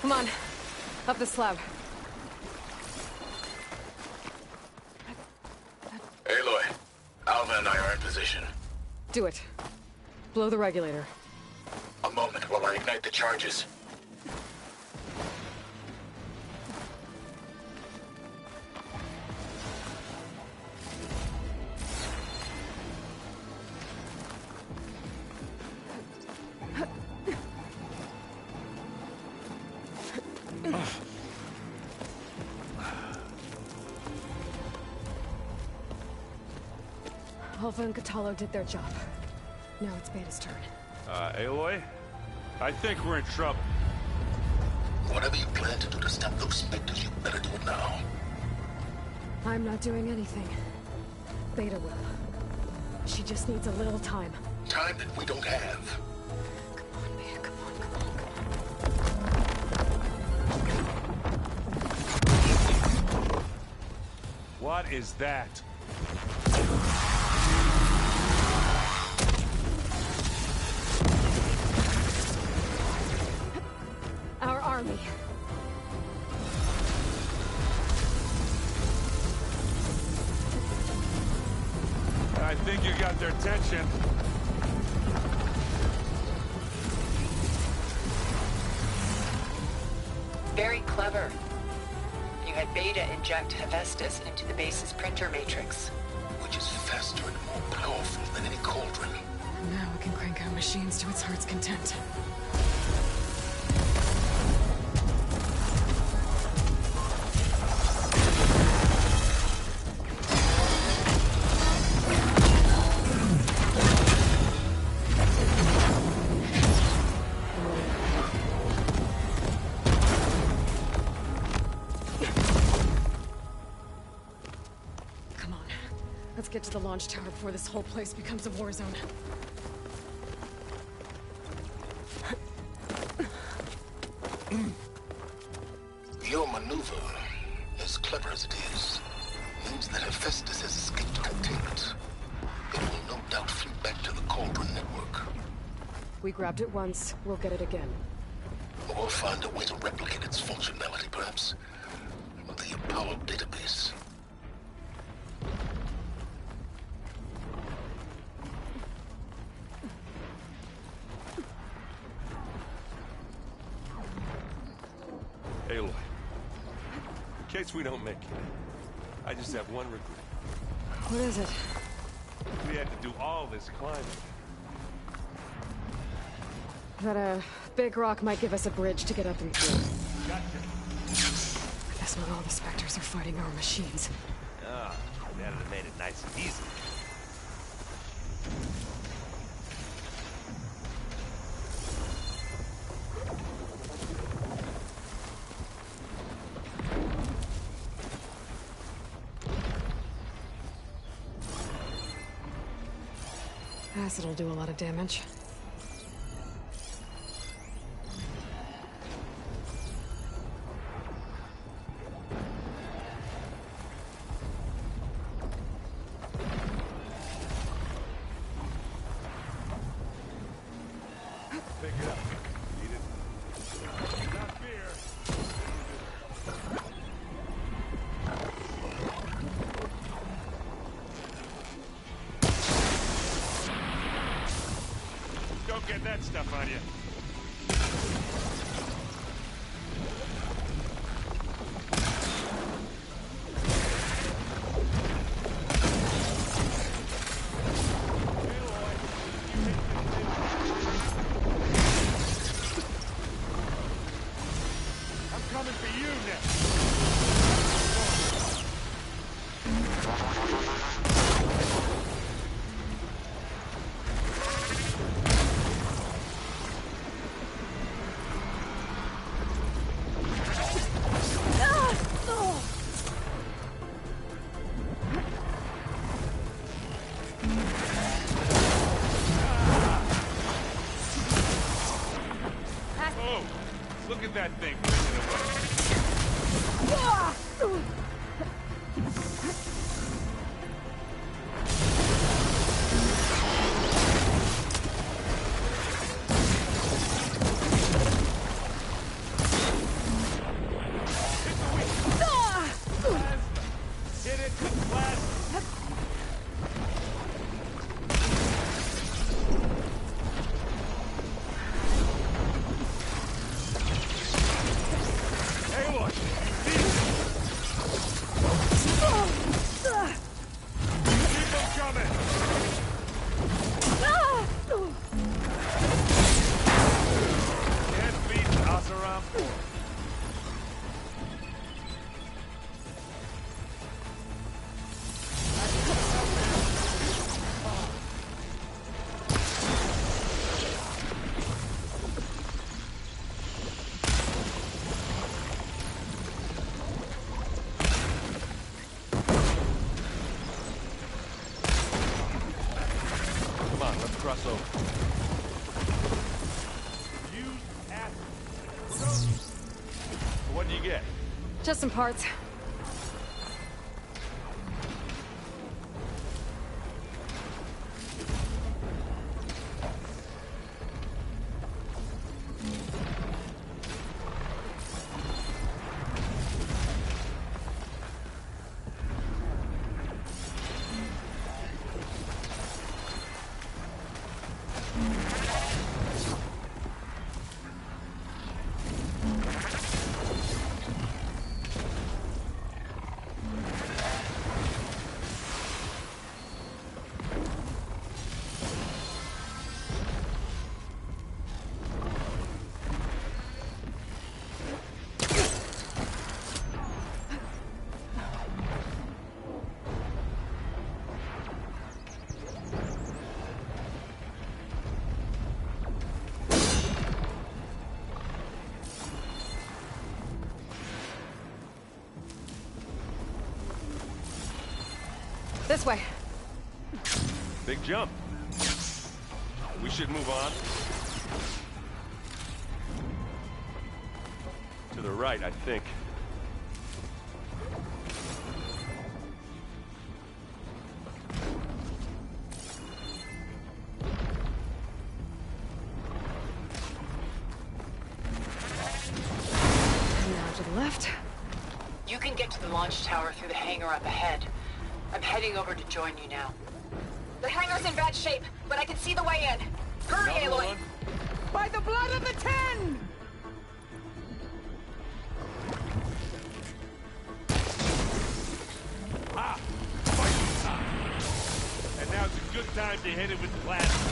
Come on, up the slab. Aloy, Alva and I are in position. Do it. Blow the regulator. A moment while I ignite the charges. Alva and Kotallo did their job. Now it's Beta's turn. Aloy? I think we're in trouble. Whatever you plan to do to stop those Spectres, you better do it now. I'm not doing anything. Beta will. She just needs a little time. Time that we don't have. Come on, Beta, come on, come on, come on. What is that? Our army. I think you got their attention. Very clever. You had Beta inject Hephaestus into the base's printer matrix. Which is faster and more powerful than any cauldron. Now we can crank out machines to its heart's content. Get to the launch tower before this whole place becomes a war zone. Your maneuver, as clever as it is, means that Hephaestus has escaped containment. It will no doubt flee back to the Cauldron network. We grabbed it once, we'll get it again. Or find a way to replicate its functionality, perhaps. The Apollo database. Aloy, in case we don't make it, I just have one regret. What is it? We had to do all this climbing. That a big rock might give us a bridge to get up and through. Gotcha. I guess not all the Spectres are fighting our machines. Ah, that'd have made it nice and easy. Acid'll do a lot of damage. Pick it up. Eat it. Not fear. Don't get that stuff on you. I'm coming for you next. Oh, look at that thing bringing it away. Hit it with plasma. Hey, look! Keep them coming! Can't beat Asaram. Come on, let's cross over. Use acid. What do you get? Just some parts. This way. Big jump. We should move on. To the right, I think. launch tower through the hangar up ahead. I'm heading over to join you now. The hangar's in bad shape, but I can see the way in. Hurry, Aloy! By the blood of the Ten! Ah! Fight time! And now's a good time to hit it with plasma.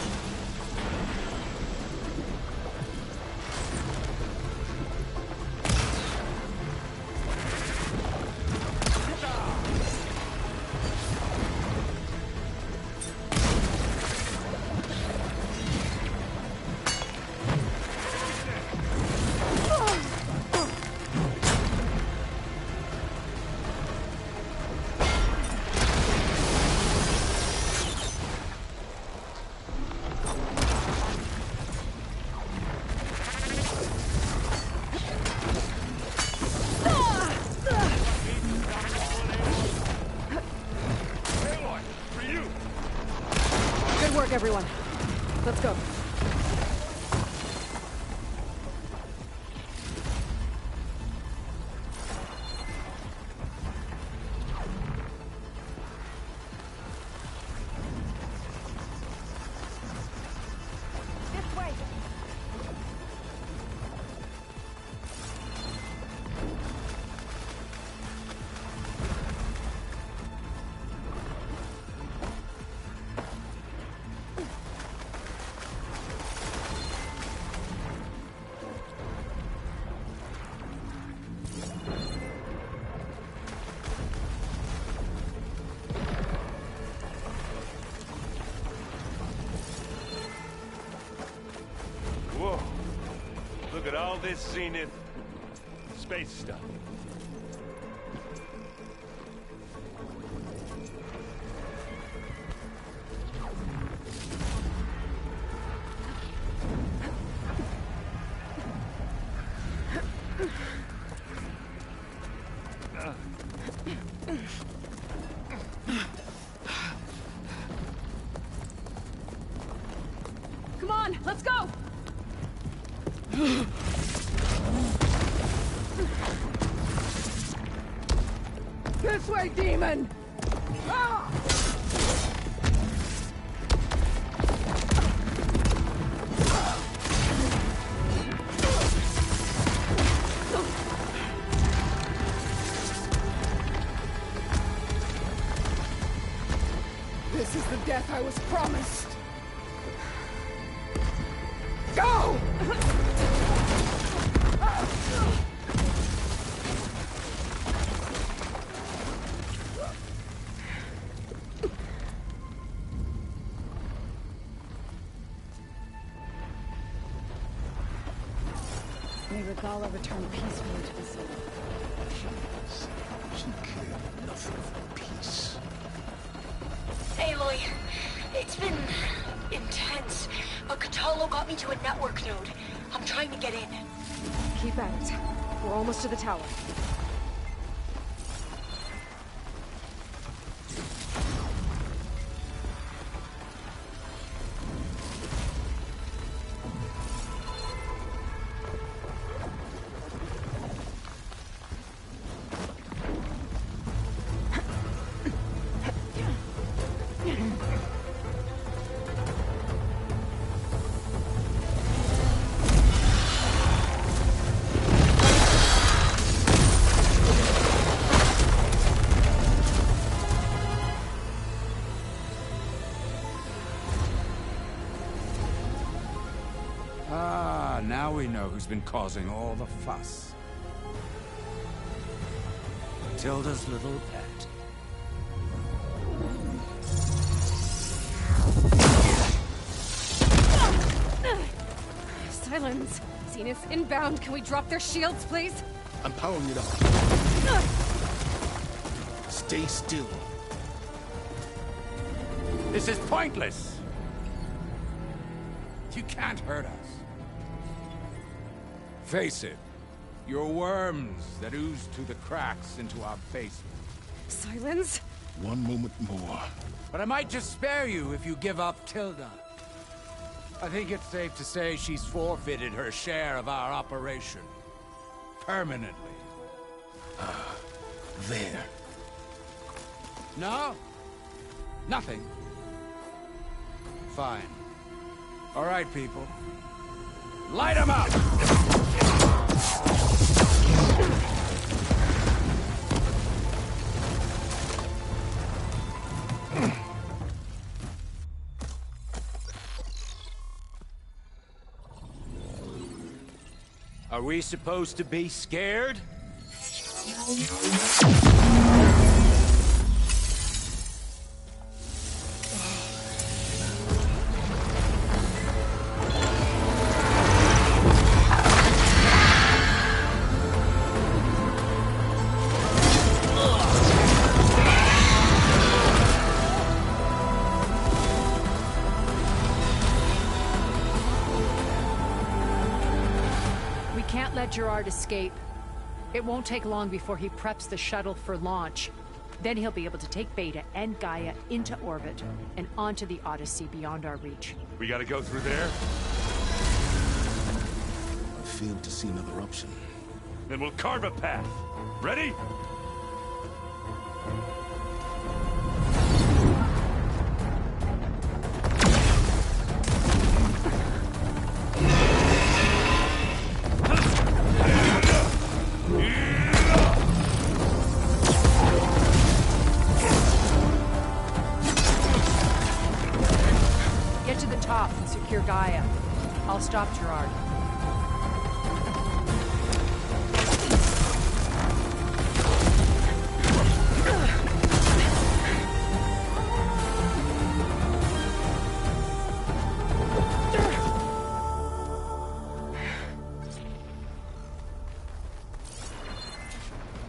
Good work, everyone. Let's go. This way! Whoa. Look at all this Zenith space stuff. Come on, let's go! This way, demon! Ah! This is the death I was promised! Go! May Regala return peacefully to the city. She cared nothing for peace. Aloy, it's been intense, but Kotallo got me to a network node. I'm trying to get in. Keep at it. We're almost to the tower. Ah, now we know who's been causing all the fuss. Tilda's little pet. Silence! Zenith inbound. Can we drop their shields, please? I'm powering it up. Stay still. This is pointless! You can't hurt us. Face it. You're worms that ooze through the cracks into our basement. Silence? One moment more. But I might just spare you if you give up Tilda. I think it's safe to say she's forfeited her share of our operation. Permanently. There. No? Nothing? Fine. All right, people. Light 'em up! Are we supposed to be scared? Gerard escape. It won't take long before he preps the shuttle for launch. Then he'll be able to take Beta and Gaia into orbit and onto the Odyssey beyond our reach. We gotta go through there? I fail to see another option. Then we'll carve a path. Ready? Gaia. I'll stop Gerard.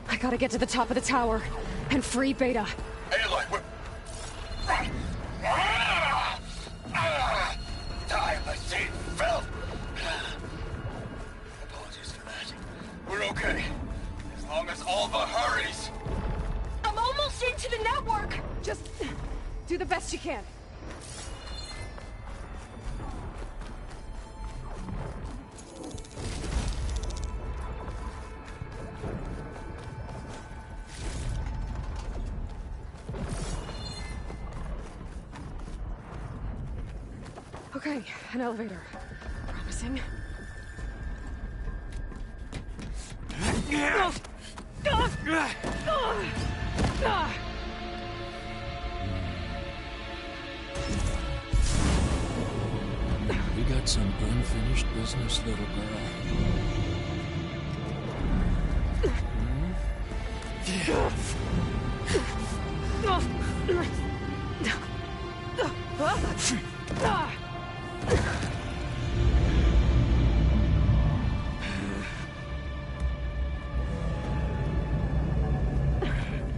I gotta get to the top of the tower and free Beta. Aloy, we're... Thylacine filth! Apologies for that. We're okay. As long as Alva hurries. I'm almost into the network! Just do the best you can. Okay, an elevator. Promising. We got some unfinished business, little girl.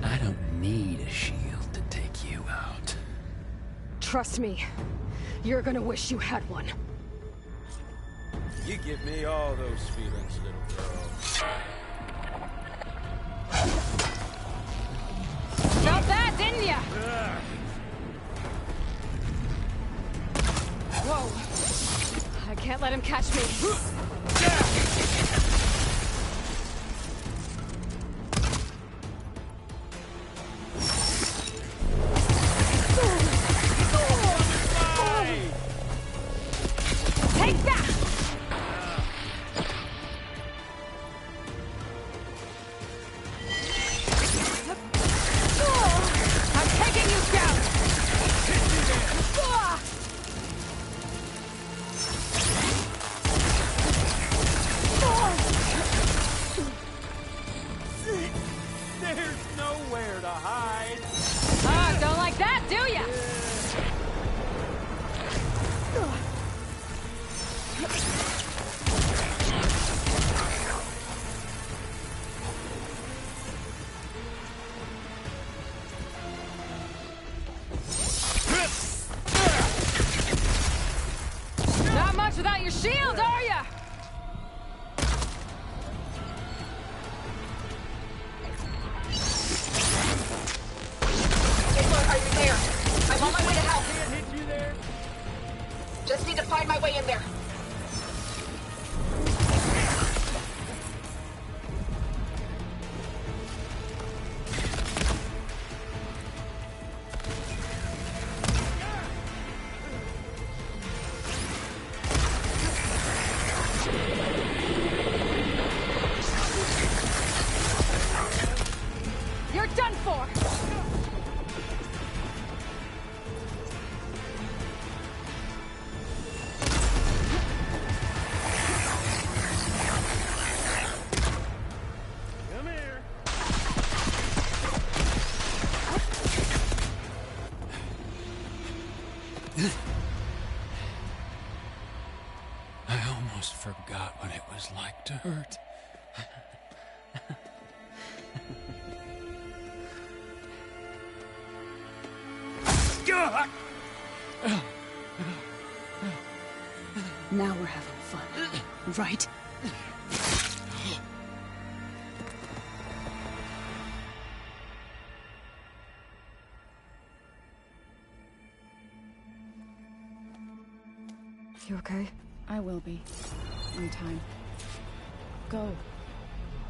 I don't need a shield to take you out. Trust me, you're gonna wish you had one. You give me all those feelings, little girl. Felt that, didn't ya? Whoa. I can't let him catch me. Take that! I'm taking you down! There's nowhere to hide. Ah, don't like that, do ya? Not much without your shield, are ya? Are you there? I'm on my way to help. Just need to find my way in there. I almost forgot what it was like to hurt. Now we're having fun, right? You okay? I will be. In time. Go.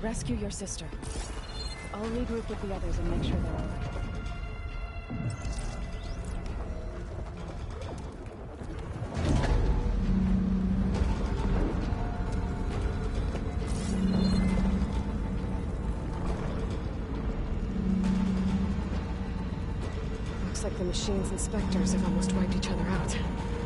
Rescue your sister. I'll regroup with the others and make sure they're all right. Looks like the machine's inspectors have almost wiped each other out.